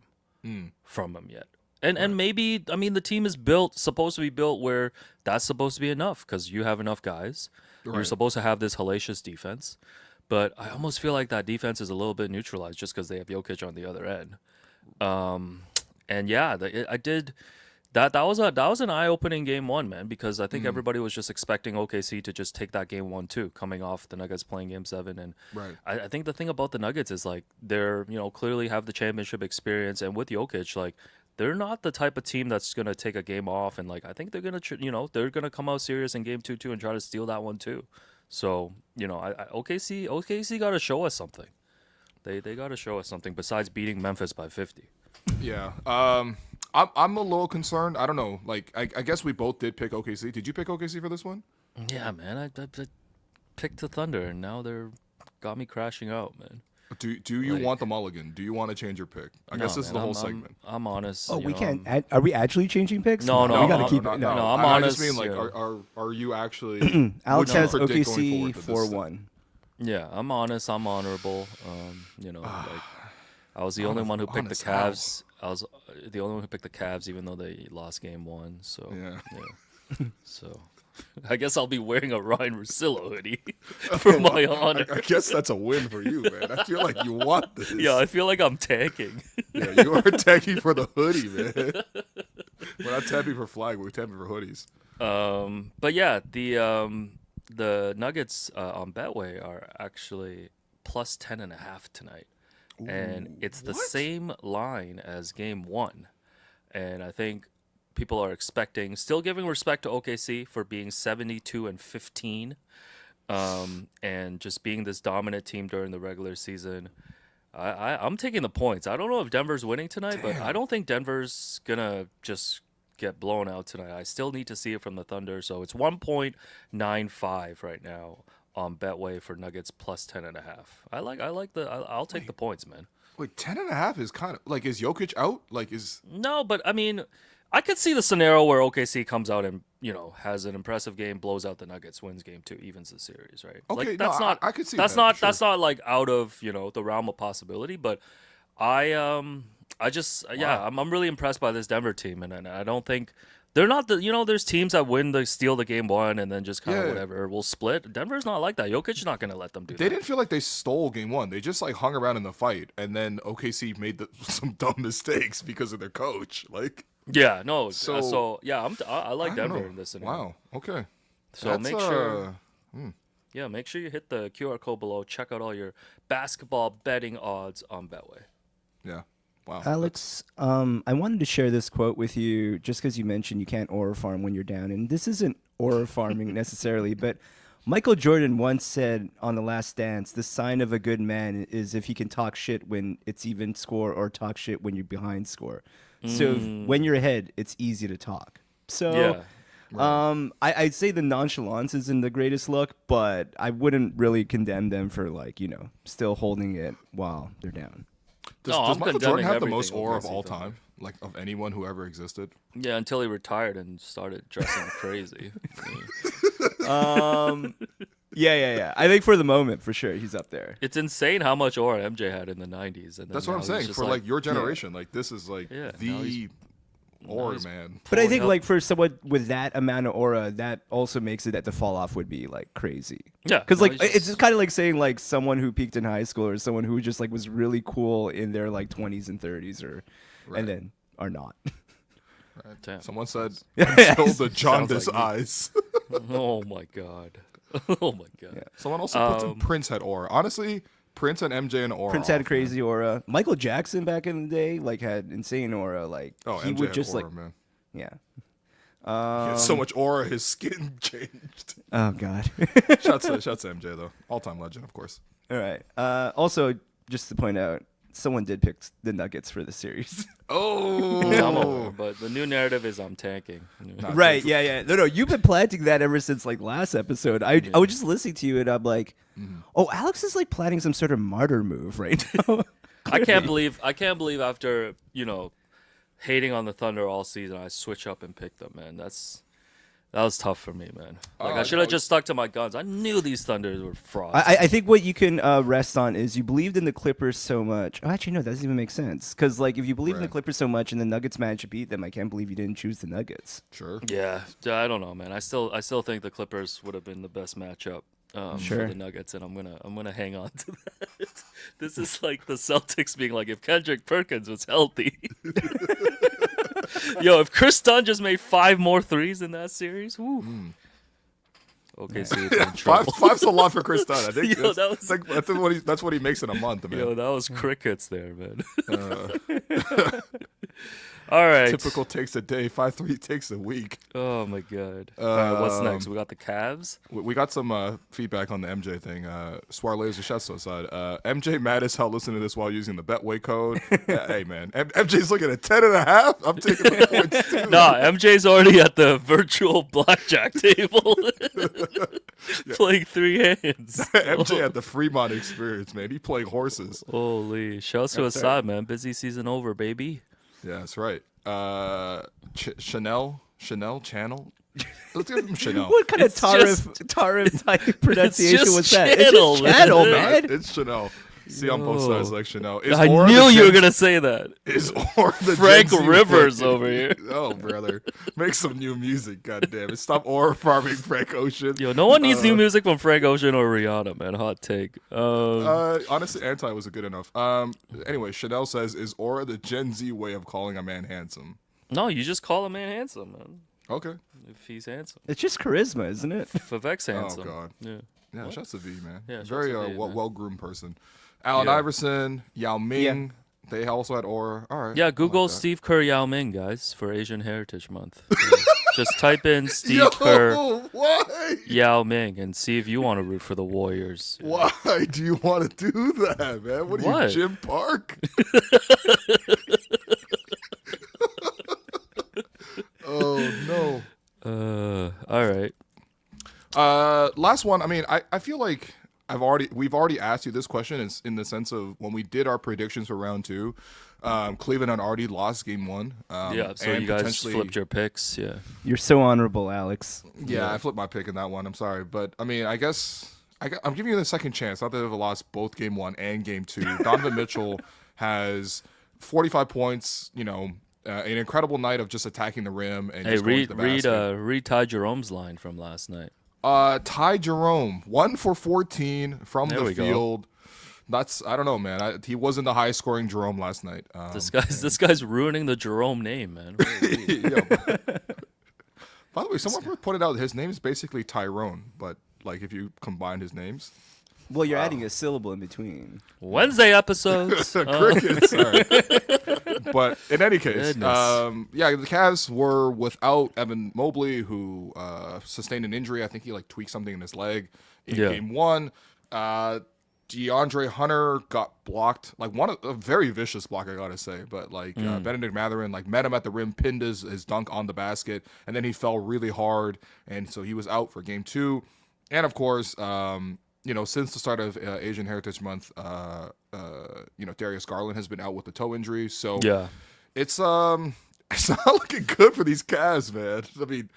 Speaker 2: from him yet. And maybe the team is supposed to be built where that's supposed to be enough because you have enough guys. You're
Speaker 1: Right.
Speaker 2: supposed to have this hellacious defense. But I almost feel like that defense is a little bit neutralized just because they have Jokic on the other end. And yeah, I did. That was an eye-opening game one, man, because I think everybody was just expecting OKC to just take that game 1-2, coming off the Nuggets playing game 7. And
Speaker 1: Right.
Speaker 2: I think the thing about the Nuggets is like they're clearly have the championship experience, and with Jokic, like they're not the type of team that's gonna take a game off, and like I think they're gonna they're gonna come out serious in game 2 too and try to steal that one too. So OKC got to show us something. They got to show us something besides beating Memphis by 50.
Speaker 1: Yeah. I'm a little concerned. I don't know. Like I guess we both did pick OKC. Did you pick OKC for this one?
Speaker 2: Yeah, man, I picked the Thunder, and now they're got me crashing out, man.
Speaker 1: Do you want the mulligan? Do you want to change your pick? I guess this is the whole segment.
Speaker 2: I'm honest.
Speaker 3: Oh, we
Speaker 2: I'm-
Speaker 3: can't. Are we actually changing picks?
Speaker 2: No,
Speaker 3: we gotta
Speaker 2: no,
Speaker 3: keep
Speaker 1: no,
Speaker 3: it.
Speaker 1: no,
Speaker 3: No.
Speaker 2: I'm
Speaker 1: I
Speaker 2: honest,
Speaker 1: just mean like,
Speaker 2: yeah.
Speaker 1: are you actually?
Speaker 3: Alex
Speaker 1: would you
Speaker 3: has
Speaker 1: predict going
Speaker 3: OKC
Speaker 1: forward to this
Speaker 3: 4-1.
Speaker 2: Yeah, I'm honest. I'm honorable. Like I was the only one who picked the
Speaker 1: honest
Speaker 2: Cavs. I was the only one who picked the Cavs, even though they lost game 1. So
Speaker 1: Yeah.
Speaker 2: So I guess I'll be wearing a Ryan Russillo hoodie for my honor.
Speaker 1: I guess that's a win for you, man. I feel like you want this.
Speaker 2: Yeah, I feel like I'm tanking.
Speaker 1: Yeah, you are tagging for the hoodie, man. We're not tapping for flag. We're tapping for hoodies.
Speaker 2: But yeah, the Nuggets on Betway are actually plus 10.5 tonight, and it's the same line as Game 1, and I think people are still giving respect to OKC for being 72-15, and just being this dominant team during the regular season. I'm taking the points. I don't know if Denver's winning tonight, but I don't think Denver's gonna just get blown out tonight. I still need to see it from the Thunder, so it's 1.95 right now on Betway for Nuggets plus 10.5. I'll take the points, man.
Speaker 1: Wait, 10.5 is kind of like, is Jokic out?
Speaker 2: No, but I mean, I could see the scenario where OKC comes out and has an impressive game, blows out the Nuggets, wins game 2, evens the series, right?
Speaker 1: Okay,
Speaker 2: like,
Speaker 1: no,
Speaker 2: that's not.
Speaker 1: I could see
Speaker 2: that's
Speaker 1: that,
Speaker 2: not.
Speaker 1: sure.
Speaker 2: That's not like out of the realm of possibility. But I'm really impressed by this Denver team, and I don't think they're not the there's teams that steal the game 1 and then just kind of whatever will split. Denver's not like that. Jokic's not going to let them do that.
Speaker 1: They didn't feel like they stole game 1. They just like hung around in the fight, and then OKC made some dumb mistakes because of their coach. Like,
Speaker 2: yeah, no.
Speaker 1: So-
Speaker 2: yeah, I like
Speaker 1: I don't
Speaker 2: Denver
Speaker 1: know.
Speaker 2: in this scenario.
Speaker 1: Wow. Okay.
Speaker 2: So
Speaker 1: That's,
Speaker 2: make sure. Make sure you hit the QR code below. Check out all your basketball betting odds on Betway.
Speaker 1: Yeah. Wow.
Speaker 3: Alex, I wanted to share this quote with you just because you mentioned you can't aura farm when you're down. And this isn't aura farming necessarily, but Michael Jordan once said on The Last Dance, the sign of a good man is if he can talk shit when it's even score or talk shit when you're behind score. So when you're ahead, it's easy to talk. So I'd say the nonchalance isn't the greatest look, but I wouldn't really condemn them for still holding it while they're down.
Speaker 1: Does Michael Jordan have the most
Speaker 2: everything
Speaker 1: aura of
Speaker 2: OKC
Speaker 1: all
Speaker 2: does.
Speaker 1: time? Like, of anyone who ever existed?
Speaker 2: Yeah, until he retired and started dressing crazy.
Speaker 3: Yeah. I think for the moment, for sure, he's up there.
Speaker 2: It's insane how much aura MJ had in the 90s. And then
Speaker 1: That's what
Speaker 2: now
Speaker 1: I'm
Speaker 2: he's
Speaker 1: saying.
Speaker 2: just
Speaker 1: For like your generation, like this is like
Speaker 2: Yeah, now
Speaker 1: the
Speaker 2: he's-
Speaker 1: Aura,
Speaker 2: Nice.
Speaker 1: man.
Speaker 3: But I
Speaker 2: Pulling
Speaker 3: think
Speaker 2: up-
Speaker 3: like for someone with that amount of aura, that also makes it that the fall off would be like crazy.
Speaker 2: Yeah,
Speaker 3: Because
Speaker 2: no,
Speaker 3: like
Speaker 2: he's
Speaker 3: it's
Speaker 2: just-
Speaker 3: just kind of like saying like someone who peaked in high school or someone who just like was really cool in their like 20s and 30s or
Speaker 1: Right.
Speaker 3: and then are not.
Speaker 2: Damn.
Speaker 1: Someone said
Speaker 3: Yeah.
Speaker 1: until the jaundice
Speaker 2: like me.
Speaker 1: eyes.
Speaker 2: Oh my god. Oh my god.
Speaker 3: Yeah.
Speaker 1: Someone also puts in Prince had aura. Honestly, Prince and MJ and aura.
Speaker 3: Prince had crazy aura. Michael Jackson back in the day like had insane aura. Like
Speaker 1: Oh,
Speaker 3: he
Speaker 1: MJ
Speaker 3: would
Speaker 1: had
Speaker 3: just
Speaker 1: aura,
Speaker 3: like
Speaker 1: man.
Speaker 3: yeah.
Speaker 1: He had so much aura, his skin changed.
Speaker 3: Oh god.
Speaker 1: Shouts to MJ though, all-time legend, of course.
Speaker 3: All right. Also, just to point out, someone did pick the Nuggets for the series.
Speaker 2: I'm aware,
Speaker 1: Oh,
Speaker 2: but the new narrative is I'm tanking.
Speaker 1: Nah,
Speaker 3: Right? Yeah, yeah. No, you've been planting that ever since like last episode. I was just listening to you and I'm like, oh, Alex is like planning some sort of martyr move right now.
Speaker 2: I can't believe after, hating on the Thunder all season, I switch up and pick them, man. That was tough for me, man. Like I should have just stuck to my guns. I knew these Thunders were frauds.
Speaker 3: I think what you can rest on is you believed in the Clippers so much. Oh, actually, no, that doesn't even make sense. Because like if you believe in the
Speaker 1: Right.
Speaker 3: Clippers so much and the Nuggets managed to beat them, I can't believe you didn't choose the Nuggets.
Speaker 1: sure.
Speaker 2: Yeah, I don't know, man. I still think the Clippers would have been the best matchup
Speaker 3: Sure.
Speaker 2: for the Nuggets, and I'm gonna hang on to that. This is like the Celtics being like, if Kendrick Perkins was healthy, yo, if Chris Dunn just made 5 more threes in that series, woo. OKC would be in trouble.
Speaker 1: Five's a lot for Chris Dunn. I think
Speaker 2: Yo,
Speaker 1: that's,
Speaker 2: that was-
Speaker 1: that's what he makes in a month, man.
Speaker 2: Yo, that was crickets there, man. All right.
Speaker 1: Typical takes a day, 5-3 takes a week.
Speaker 2: Oh my god. All right, what's next? We got the Cavs.
Speaker 1: We got some feedback on the MJ thing. Swarlays or Chesto side. MJ mad as hell listening to this while using the Betway code. Yeah, hey, man. MJ's looking at 10.5. I'm taking the points, too.
Speaker 2: Nah, MJ's already at the virtual blackjack table, playing 3 hands.
Speaker 1: MJ had the Fremont experience, man. He playing horses.
Speaker 2: Holy, shouts to his side, man. Busy season over, baby.
Speaker 1: Yeah, that's right. Chanel Channel. Let's give him Chanel.
Speaker 3: What kind of
Speaker 2: It's just-
Speaker 3: tariff type pronunciation
Speaker 2: just
Speaker 3: was that?
Speaker 2: channel,
Speaker 3: It's just channel,
Speaker 2: man.
Speaker 3: man.
Speaker 1: It's Chanel. See on both
Speaker 2: Yo.
Speaker 1: sides like Chanel. Is
Speaker 2: I
Speaker 1: Aura
Speaker 2: knew
Speaker 1: the
Speaker 2: you were
Speaker 1: Gen-
Speaker 2: gonna say that.
Speaker 1: Is Aura the
Speaker 2: Frank
Speaker 1: Gen Z
Speaker 2: Rivers
Speaker 1: way?
Speaker 2: over here.
Speaker 1: Oh, brother. Make some new music, goddammit. Stop Aura farming Frank Ocean.
Speaker 2: Yo, no one needs new music from Frank Ocean or Rihanna, man. Hot take.
Speaker 1: Honestly, Anti was good enough. Anyway, Chanel says, is Aura the Gen Z way of calling a man handsome?
Speaker 2: No, you just call a man handsome, man.
Speaker 1: Okay.
Speaker 2: If he's handsome.
Speaker 3: It's just charisma, isn't it?
Speaker 2: Vivek's handsome.
Speaker 1: God.
Speaker 2: Yeah.
Speaker 1: Yeah, shouts to V, man.
Speaker 2: Yeah, shouts
Speaker 1: Very
Speaker 2: to V, man.
Speaker 1: well-groomed person. Allen
Speaker 2: Yeah.
Speaker 1: Iverson, Yao Ming, they also had Aura. All right.
Speaker 2: Yeah,
Speaker 1: I
Speaker 2: Google
Speaker 1: like that.
Speaker 2: Steve Kerr Yao Ming, guys, for Asian Heritage Month. Yeah. Just type in Steve Kerr
Speaker 1: Yo, why?
Speaker 2: Yao Ming and see if you want to root for the Warriors.
Speaker 1: Why do you want to do that, man? What are you,
Speaker 2: What?
Speaker 1: Jim Park? Oh, no.
Speaker 2: All right.
Speaker 1: Last one. I mean, I feel like we've already asked you this question in the sense of when we did our predictions for round 2, Cleveland had already lost game 1.
Speaker 2: Yeah, so
Speaker 1: and
Speaker 2: you guys
Speaker 1: potentially-
Speaker 2: flipped your picks. Yeah.
Speaker 3: You're so honorable, Alex.
Speaker 1: Yeah, I flipped my pick in that one. I'm sorry, but I mean, I guess I'm giving you the second chance. Not that they've lost both game 1 and game 2. Donovan Mitchell has 45 points. An incredible night of just attacking the rim and
Speaker 2: Hey,
Speaker 1: just going to
Speaker 2: read
Speaker 1: the basket.
Speaker 2: read Ty Jerome's line from last night.
Speaker 1: Ty Jerome, 1 for 14 from
Speaker 2: There
Speaker 1: the
Speaker 2: we go.
Speaker 1: field. That's I don't know, man. He wasn't the highest scoring Jerome last night.
Speaker 2: This guy's ruining the Jerome name, man. Holy.
Speaker 1: Yeah. By the way, someone pointed out his name is basically Tyrone, but like if you combine his names,
Speaker 3: Well, you're adding a syllable in between.
Speaker 2: Wednesday episodes.
Speaker 1: crickets. All right. But in any case,
Speaker 2: Goodness.
Speaker 1: the Cavs were without Evan Mobley, who sustained an injury. I think he tweaked something in his leg in
Speaker 2: Yeah.
Speaker 1: game 1. DeAndre Hunter got blocked, a very vicious block, I gotta say. But Benedict Mathurin met him at the rim, pinned his dunk on the basket, and then he fell really hard, and so he was out for game 2. And of course, since the start of Asian Heritage Month, Darius Garland has been out with a toe injury. So
Speaker 2: Yeah.
Speaker 1: it's not looking good for these Cavs, man. I mean,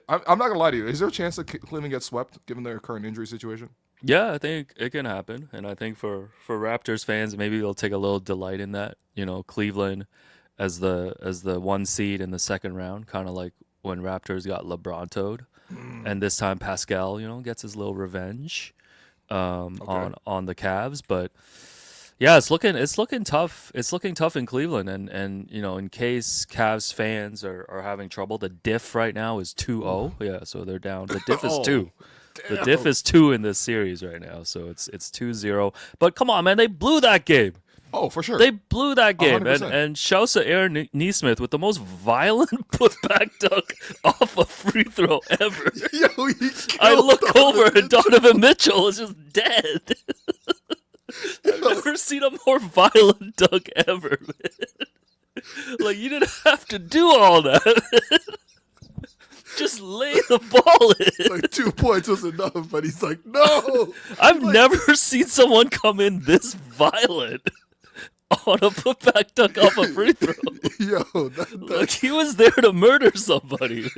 Speaker 1: I'm not gonna lie to you. Is there a chance that Cleveland gets swept given their current injury situation?
Speaker 2: Yeah, I think it can happen, and I think for Raptors fans, maybe they'll take a little delight in that. Cleveland as the 1 seed in the second round, kind of like when Raptors got LeBrontoed, and this time Pascal, gets his little revenge on the Cavs. But yeah, it's looking tough. It's looking tough in Cleveland, and in case Cavs fans are having trouble, the diff right now is 2-0. Yeah, so they're down. The diff is 2.
Speaker 1: Damn.
Speaker 2: The diff is 2 in this series right now, so it's 2-0. But come on, man, they blew that game.
Speaker 1: Oh, for sure.
Speaker 2: They blew that game,
Speaker 1: 100%.
Speaker 2: and shouts to Aaron Nesmith with the most violent putback dunk off a free throw ever.
Speaker 1: Yo, he
Speaker 2: I
Speaker 1: killed
Speaker 2: look
Speaker 1: Donovan
Speaker 2: over and Donovan Mitchell is just dead. I've never seen a more violent dunk ever, man. Like, you didn't have to do all that. Just lay the ball in.
Speaker 1: Like 2 points was enough, but he's like, no.
Speaker 2: I've never seen someone come in this violent on a putback dunk off a free throw.
Speaker 1: Yo,
Speaker 2: Like, he was there to murder somebody.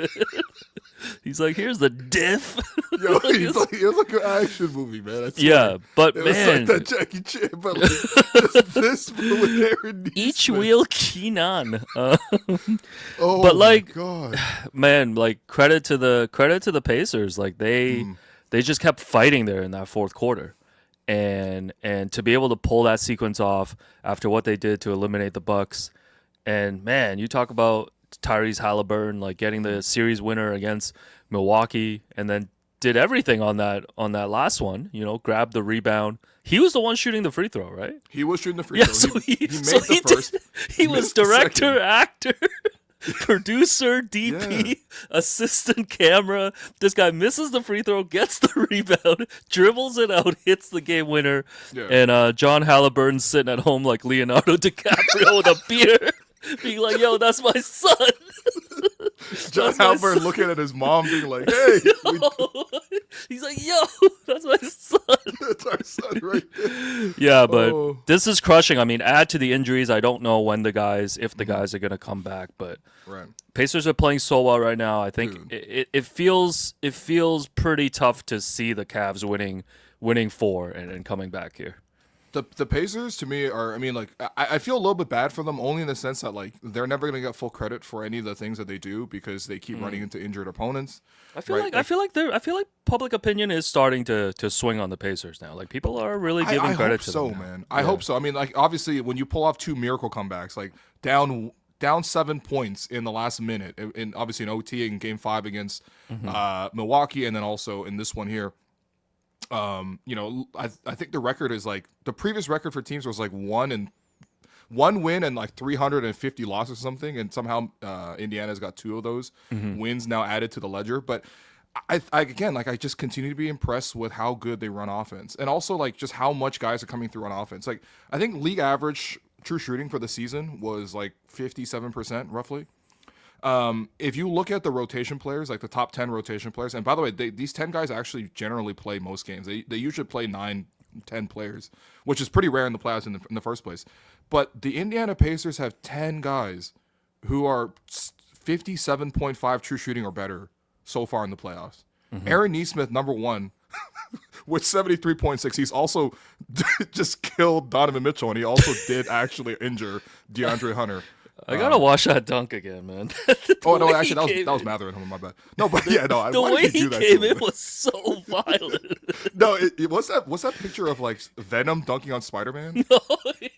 Speaker 2: He's like, here's the diff.
Speaker 1: yo, it was like an action movie, man. I swear.
Speaker 2: Yeah, but
Speaker 1: It was
Speaker 2: man,
Speaker 1: like that Jackie Chan, but like, just this with Aaron Nesmith.
Speaker 2: each wheel Keenan.
Speaker 1: Oh,
Speaker 2: but, like,
Speaker 1: my God.
Speaker 2: Man, like, credit to the Pacers. Like, they just kept fighting there in that fourth quarter. And to be able to pull that sequence off after what they did to eliminate the Bucks, and man, you talk about Tyrese Halliburton like getting the series winner against Milwaukee, and then did everything on that last one. Grabbed the rebound. He was the one shooting the free throw, right?
Speaker 1: He was shooting the free
Speaker 2: Yeah,
Speaker 1: throw.
Speaker 2: so
Speaker 1: He made
Speaker 2: so
Speaker 1: the first.
Speaker 2: He was
Speaker 1: missed the
Speaker 2: director,
Speaker 1: second.
Speaker 2: actor, producer, DP, assistant camera. This guy misses the free throw, gets the rebound, dribbles it out, hits the game winner,
Speaker 1: Yeah.
Speaker 2: and John Halliburton sitting at home like Leonardo DiCaprio with a beer, being like, "Yo, that's my son."
Speaker 1: John
Speaker 2: That's my
Speaker 1: Halliburton
Speaker 2: son.
Speaker 1: looking at his mom, being like, "Hey,
Speaker 2: He's like, "Yo, that's my son."
Speaker 1: that's our son right there."
Speaker 2: Yeah, but
Speaker 1: Oh.
Speaker 2: this is crushing. I mean, add to the injuries. I don't know when if the guys are going to come back, but
Speaker 1: Right.
Speaker 2: Pacers are playing so well right now. I think
Speaker 1: Dude.
Speaker 2: it feels pretty tough to see the Cavs winning 4 and coming back here.
Speaker 1: The Pacers to me are, I mean, like, I feel a little bit bad for them only in the sense that like they're never gonna get full credit for any of the things that they do because they keep running into injured opponents.
Speaker 2: I feel
Speaker 1: Right,
Speaker 2: like public opinion is starting to swing on the Pacers now. Like, people are really giving
Speaker 1: I
Speaker 2: credit
Speaker 1: hope
Speaker 2: to
Speaker 1: so,
Speaker 2: them now.
Speaker 1: man. I hope so. I mean, like, obviously when you pull off 2 miracle comebacks, like down 7 points in the last minute, in obviously in OT in Game 5 against Milwaukee, and then also in this one here. I think the record is like the previous record for teams was like 1 win and like 350 losses or something, and somehow Indiana's got 2 of those wins now added to the ledger. But I just continue to be impressed with how good they run offense, and also like just how much guys are coming through on offense. Like, I think league average true shooting for the season was like 57% roughly. If you look at the rotation players, like the top 10 rotation players, and by the way, these 10 guys actually generally play most games. They usually play 9, 10 players, which is pretty rare in the playoffs in the first place. But the Indiana Pacers have 10 guys who are 57.5 true shooting or better so far in the playoffs. Aaron Nesmith, number 1, with 73.6. He's also just killed Donovan Mitchell, and he also did actually injure DeAndre Hunter.
Speaker 2: I gotta watch that dunk again, man.
Speaker 1: Oh no,
Speaker 2: way
Speaker 1: actually
Speaker 2: he
Speaker 1: that was
Speaker 2: came
Speaker 1: Mather at home. My bad. No, but yeah, no.
Speaker 2: The
Speaker 1: why
Speaker 2: way
Speaker 1: did
Speaker 2: he
Speaker 1: do that
Speaker 2: came
Speaker 1: to
Speaker 2: in
Speaker 1: him?
Speaker 2: was so violent.
Speaker 1: No, what's that picture of like Venom dunking on Spider-Man,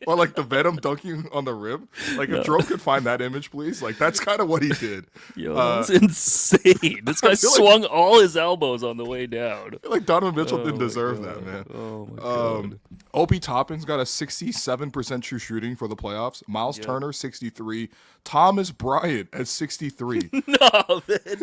Speaker 1: or like the Venom dunking on the rib? Like, if Jerome could find that image, please. Like, that's kind of what he did.
Speaker 2: Yo, that was insane. This guy
Speaker 1: feel like-
Speaker 2: swung all his elbows on the way down.
Speaker 1: I feel like Donovan Mitchell didn't
Speaker 2: my
Speaker 1: deserve
Speaker 2: God.
Speaker 1: that, man.
Speaker 2: Oh my god.
Speaker 1: Opie Toppin's got a 67% true shooting for the playoffs. Miles Turner, 63. Thomas Bryant at 63.
Speaker 2: No, man,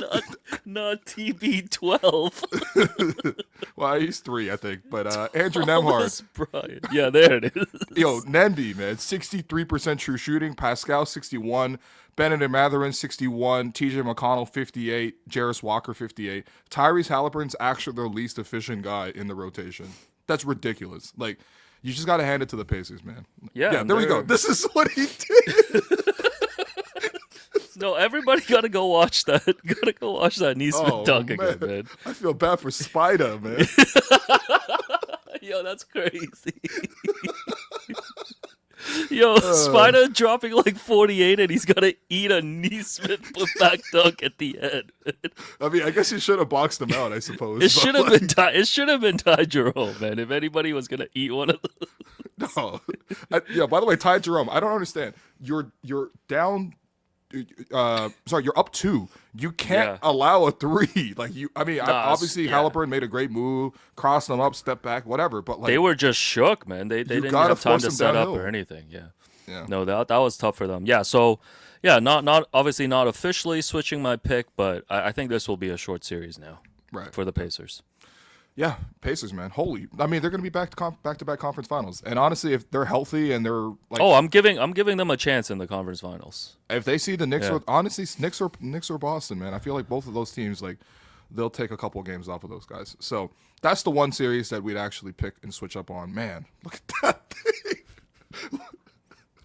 Speaker 2: not TB12.
Speaker 1: Well, he's 3, I think. But Andrew Nemhart,
Speaker 2: Thomas Bryant. Yeah, there it is.
Speaker 1: yo, Nemby, man, 63% true shooting. Pascal, 61. Bennett and Matherin, 61. TJ McConnell, 58. Jarris Walker, 58. Tyrese Halliburton's actually their least efficient guy in the rotation. That's ridiculous. Like, you just got to hand it to the Pacers, man.
Speaker 2: Yeah,
Speaker 1: there we go.
Speaker 2: they're-
Speaker 1: This is what he did.
Speaker 2: No, everybody gotta go watch that. Gotta go watch that Nesmith dunk again, man.
Speaker 1: I feel bad for Spider, man.
Speaker 2: Yo, that's crazy. Yo, Spider dropping like 48, and he's gotta eat a Neesmith putback dunk at the end.
Speaker 1: I mean, I guess you should have boxed him out, I suppose.
Speaker 2: It should have been It should have been Ty Jerome, man. If anybody was gonna eat one of those.
Speaker 1: No. Yeah, by the way, Ty Jerome, I don't understand. You're down sorry, you're up 2. You can't allow a 3. Like obviously Halliburton made a great move, crossed them up, step back, whatever. But like
Speaker 2: they were just shook, man. They didn't have time to set up or anything. Yeah. No, that was tough for them. Yeah. So not obviously not officially switching my pick, but I think this will be a short series now.
Speaker 1: Right.
Speaker 2: For the Pacers.
Speaker 1: Yeah, Pacers, man. Holy, I mean, they're going to be back-to-back conference finals. And honestly, if they're healthy and they're like,
Speaker 2: I'm giving them a chance in the conference finals.
Speaker 1: If they see the Knicks, honestly, Knicks or Boston, man. I feel like both of those teams, like, they'll take a couple of games off of those guys. So that's the one series that we'd actually pick and switch up on. Man, look at that thing.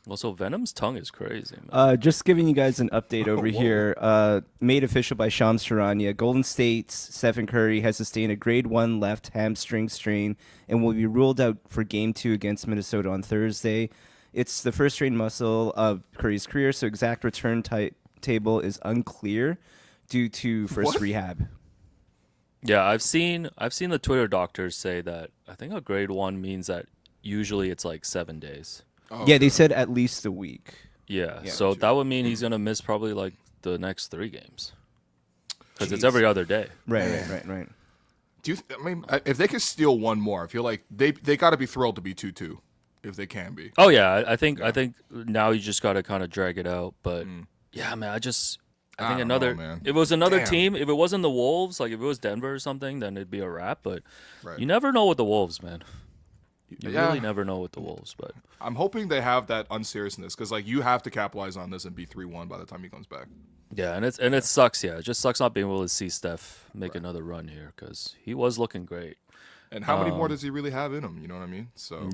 Speaker 2: Also, Venom's tongue is crazy, man.
Speaker 3: Just giving you guys an update over here. Made official by Shams Charania. Golden State's Stephen Curry has sustained a grade 1 left hamstring strain and will be ruled out for Game 2 against Minnesota on Thursday. It's the first strained muscle of Curry's career, so exact return timetable is unclear due to first rehab.
Speaker 2: Yeah, I've seen the Twitter doctors say that I think a grade 1 means that usually it's like 7 days.
Speaker 3: Oh, yeah, they said at least a week.
Speaker 2: Yeah, so that would mean he's going to miss probably like the next 3 games. Because it's every other day.
Speaker 3: Right.
Speaker 1: I mean, if they could steal one more, I feel like they got to be thrilled to be 2-2 if they can be.
Speaker 2: Oh, yeah, I think now you just got to kind of drag it out. But, yeah, man, I think another
Speaker 1: man.
Speaker 2: If it was another team, if it wasn't the Wolves, like if it was Denver or something, then it'd be a wrap. But you never know with the Wolves, man. You really never know with the Wolves, but
Speaker 1: I'm hoping they have that unseriousness because like you have to capitalize on this and be 3-1 by the time he comes back.
Speaker 2: Yeah, and it sucks. Yeah, it just sucks not being able to see Steph make another run here because he was looking great.
Speaker 1: And how many more does he really have in him? You know what I mean? So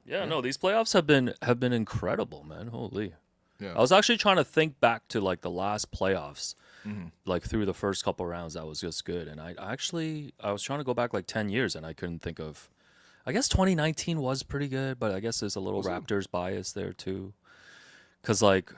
Speaker 2: no, these playoffs have been incredible, man. Holy.
Speaker 1: Yeah.
Speaker 2: I was actually trying to think back to like the last playoffs, like through the first couple rounds. That was just good, and I was trying to go back like 10 years, and I couldn't think of. I guess 2019 was pretty good, but I guess there's a little Raptors bias there too. Because, like,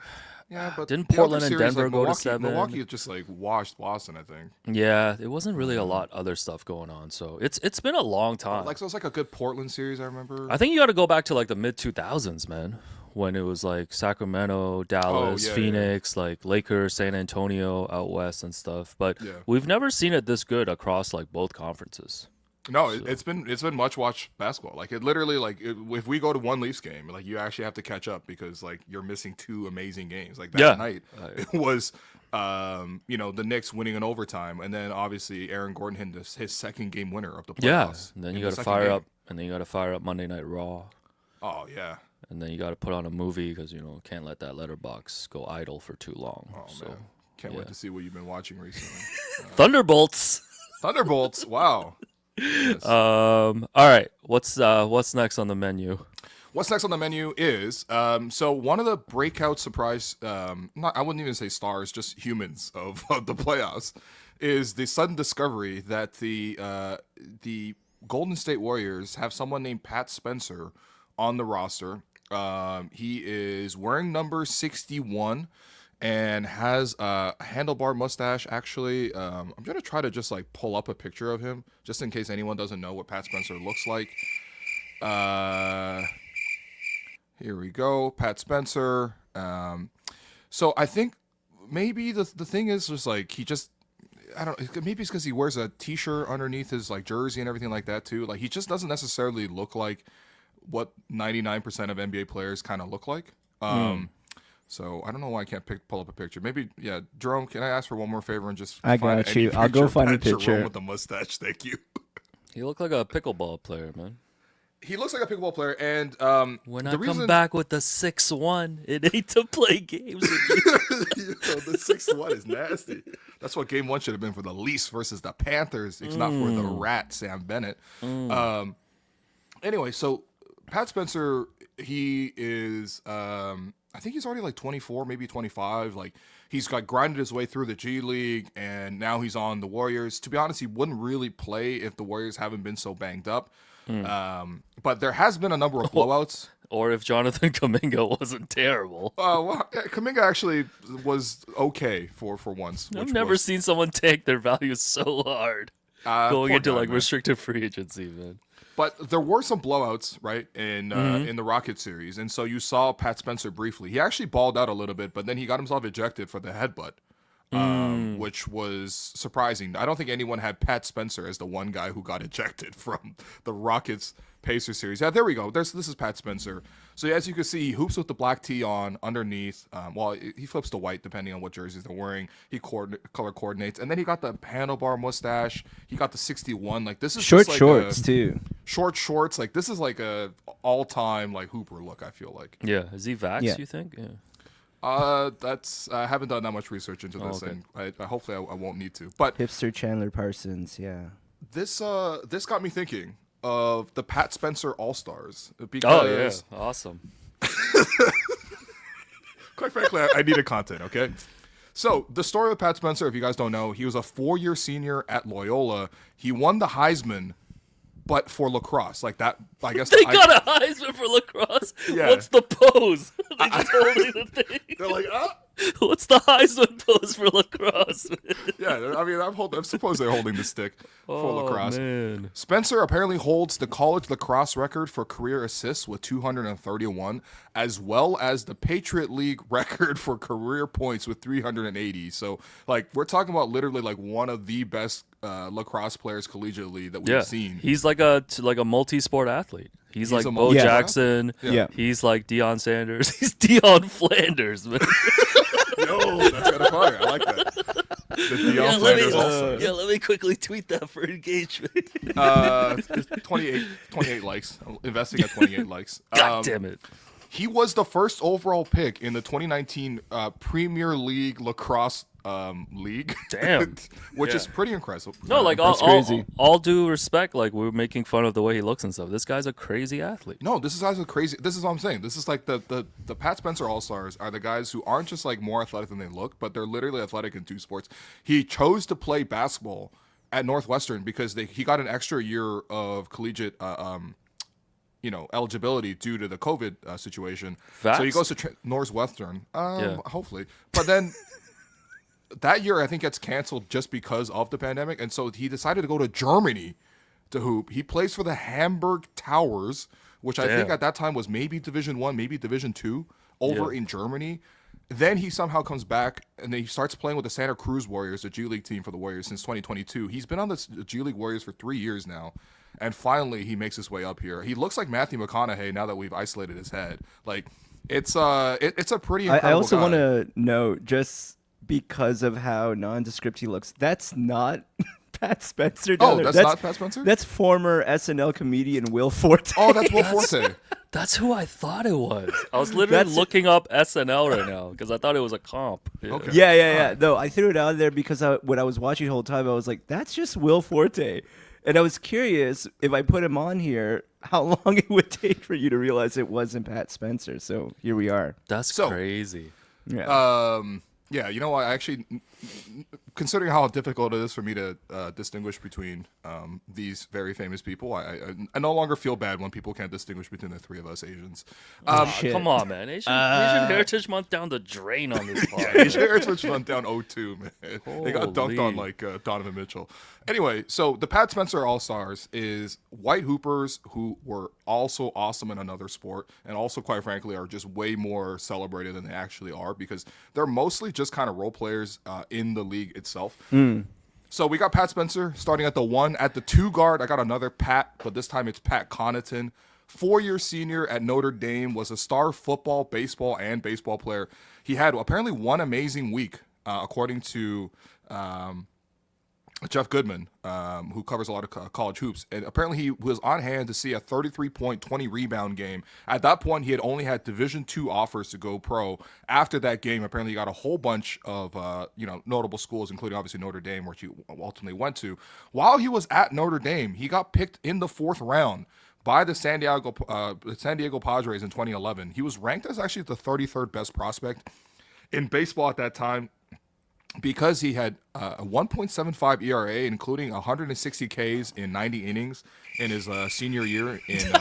Speaker 1: but
Speaker 2: didn't Portland and Denver go to 7?
Speaker 1: Milwaukee just, like, washed Boston, I think.
Speaker 2: Yeah, it wasn't really a lot other stuff going on. So it's been a long time.
Speaker 1: So it was like a good Portland series, I remember.
Speaker 2: I think you got to go back to, like, the mid-2000s, man, when it was, like, Sacramento, Dallas, Phoenix, like, Lakers, San Antonio out west and stuff. But we've never seen it this good across, like, both conferences.
Speaker 1: No, it's been much watched basketball. Like it literally, like if we go to one Leafs game, like you actually have to catch up because like you're missing 2 amazing games. Like that night, it was, the Knicks winning in overtime, and then obviously Aaron Gordon hitting his second game winner of the playoffs.
Speaker 2: Yeah, and then you got to fire up, and then you got to fire up Monday Night Raw.
Speaker 1: Oh yeah.
Speaker 2: And then you got to put on a movie because can't let that letterbox go idle for too long.
Speaker 1: Oh man, can't wait to see what you've been watching recently.
Speaker 2: Thunderbolts.
Speaker 1: Wow.
Speaker 2: Yes. All right. What's next on the menu?
Speaker 1: What's next on the menu is so one of the breakout surprise, I wouldn't even say stars, just humans of the playoffs, is the sudden discovery that the Golden State Warriors have someone named Pat Spencer on the roster. He is wearing number 61. And has a handlebar mustache, actually. I'm going to try to just, like, pull up a picture of him, just in case anyone doesn't know what Pat Spencer looks like. Here we go. Pat Spencer. So I think maybe the thing is just, like, maybe it's because he wears a T-shirt underneath his, like, jersey and everything like that, too. Like, he just doesn't necessarily look like what 99% of NBA players kind of look like. So I don't know why I can't pull up a picture. Maybe, Jerome, can I ask for one more favor and just
Speaker 3: I got you. I'll go find a picture.
Speaker 1: Jerome with the mustache, thank you.
Speaker 2: He looked like a pickleball player, man.
Speaker 1: He looks like a pickleball player, and
Speaker 2: when I come back with the 6-1, it ain't to play games with you.
Speaker 1: The 6-1 is nasty. That's what game 1 should have been for the Leafs versus the Panthers. It's not for the rat, Sam Bennett. Anyway, so Pat Spencer, he is I think he's already like 24, maybe 25. Like he's got grinded his way through the G League, and now he's on the Warriors. To be honest, he wouldn't really play if the Warriors haven't been so banged up. But there has been a number of blowouts.
Speaker 2: or if Jonathan Kuminga wasn't terrible.
Speaker 1: Well, Kuminga actually was okay for once.
Speaker 2: I've never seen someone take their value so hard going into
Speaker 1: guy,
Speaker 2: like
Speaker 1: man.
Speaker 2: restricted free agency, man.
Speaker 1: But there were some blowouts, right, in the Rocket series, and so you saw Pat Spencer briefly. He actually balled out a little bit, but then he got himself ejected for the headbutt, which was surprising. I don't think anyone had Pat Spencer as the one guy who got ejected from the Rockets Pacers series. Yeah, there we go. This is Pat Spencer. So as you can see, he hoops with the black tee on underneath. He flips to white depending on what jerseys they're wearing. He color coordinates, and then he got the handlebar mustache. He got the 61. Like this is
Speaker 3: Short
Speaker 1: just like
Speaker 3: shorts too.
Speaker 1: Short shorts. Like this is like a all-time like hooper look. I feel like.
Speaker 2: Yeah, is he vaxxed?
Speaker 3: Yeah.
Speaker 2: You think? Yeah.
Speaker 1: I haven't done that much research into this,
Speaker 2: okay.
Speaker 1: and hopefully I won't need to. But
Speaker 3: Hipster Chandler Parsons. Yeah.
Speaker 1: this got me thinking of the Pat Spencer All-Stars because
Speaker 2: Oh yeah, awesome.
Speaker 1: quite frankly, I needed content, okay? So, the story of Pat Spencer, if you guys don't know, he was a 4-year senior at Loyola. He won the Heisman, but for lacrosse. Like that, I guess.
Speaker 2: They got a Heisman for lacrosse?
Speaker 1: Yeah.
Speaker 2: What's the pose? They just holding the thing.
Speaker 1: They're like,
Speaker 2: What's the Heisman pose for lacrosse?
Speaker 1: yeah, I mean, I suppose they're holding the stick for lacrosse.
Speaker 2: Man.
Speaker 1: Spencer apparently holds the college lacrosse record for career assists with 231, as well as the Patriot League record for career points with 380. So, like, we're talking about literally like one of the best lacrosse players collegiately that we've seen.
Speaker 2: He's like a multi-sport athlete. He's like
Speaker 1: a
Speaker 2: Bo
Speaker 1: multi-
Speaker 2: Jackson.
Speaker 3: Yeah.
Speaker 2: He's like Deion Sanders. He's Deion Flanders, man.
Speaker 1: Yo, that's kind of fire. I like that. The Deion Flanders also.
Speaker 2: let me quickly tweet that for engagement.
Speaker 1: It's 28 likes. I'm investing at 28 likes.
Speaker 2: God damn it.
Speaker 1: He was the first overall pick in the 2019 Premier League lacrosse league.
Speaker 2: Damn.
Speaker 1: Which
Speaker 2: Yeah.
Speaker 1: is pretty impressive.
Speaker 2: No, like
Speaker 3: That's crazy.
Speaker 2: all due respect, like we're making fun of the way he looks and stuff. This guy's a crazy athlete.
Speaker 1: No, this is also crazy. This is what I'm saying. This is like the Pat Spencer All-Stars are the guys who aren't just like more athletic than they look, but they're literally athletic in two sports. He chose to play basketball at Northwestern because he got an extra year of collegiate eligibility due to the COVID situation.
Speaker 2: Facts.
Speaker 1: So he goes to Northwestern,
Speaker 2: Yeah.
Speaker 1: hopefully. But then that year, I think, gets canceled just because of the pandemic. And so he decided to go to Germany to hoop. He plays for the Hamburg Towers, which I think
Speaker 2: Damn.
Speaker 1: at that time was maybe Division 1, maybe Division 2 over in Germany. Then he somehow comes back and then he starts playing with the Santa Cruz Warriors, the G League team for the Warriors, since 2022. He's been on the G League Warriors for 3 years now. And finally, he makes his way up here. He looks like Matthew McConaughey now that we've isolated his head. Like, it's a pretty incredible
Speaker 3: I also
Speaker 1: guy.
Speaker 3: want to note, just because of how nondescript he looks, that's not Pat Spencer.
Speaker 1: Oh,
Speaker 3: down there.
Speaker 1: that's not Pat Spencer?
Speaker 3: That's former SNL comedian Will Forte.
Speaker 1: Oh, that's Will Forte.
Speaker 2: That's who I thought it was. I was literally looking up SNL right now because I thought it was a comp. Yeah.
Speaker 1: Okay.
Speaker 3: Yeah. No, I threw it out there because when I was watching the whole time, I was like, that's just Will Forte. And I was curious if I put him on here, how long it would take for you to realize it wasn't Pat Spencer. So here we are.
Speaker 2: That's
Speaker 1: So-
Speaker 2: crazy.
Speaker 3: Yeah.
Speaker 1: Yeah, you know what? I actually, considering how difficult it is for me to distinguish between these very famous people, I no longer feel bad when people can't distinguish between the three of us Asians.
Speaker 3: Shit.
Speaker 2: Come on, man. Asian Heritage Month down the drain on this part.
Speaker 1: Asian Heritage went down 0-2, man. They got dunked on
Speaker 2: Holy.
Speaker 1: like Donovan Mitchell. Anyway, so the Pat Spencer All-Stars is white hoopers who were also awesome in another sport and also, quite frankly, are just way more celebrated than they actually are because they're mostly just kind of role players in the league itself. So we got Pat Spencer starting at the 1. At the 2 guard, I got another Pat, but this time it's Pat Connaughton. 4-year senior at Notre Dame, was a star football, baseball, and baseball player. He had apparently one amazing week, according to Jeff Goodman, who covers a lot of college hoops. And apparently he was on hand to see a 33-point, 20-rebound game. At that point, he had only had Division II offers to go pro. After that game, apparently he got a whole bunch of notable schools, including obviously Notre Dame, which he ultimately went to. While he was at Notre Dame, he got picked in the 4th round by the San Diego Padres in 2011. He was ranked as actually the 33rd best prospect in baseball at that time, because he had a 1.75 ERA, including 160 Ks in 90 innings in his senior year in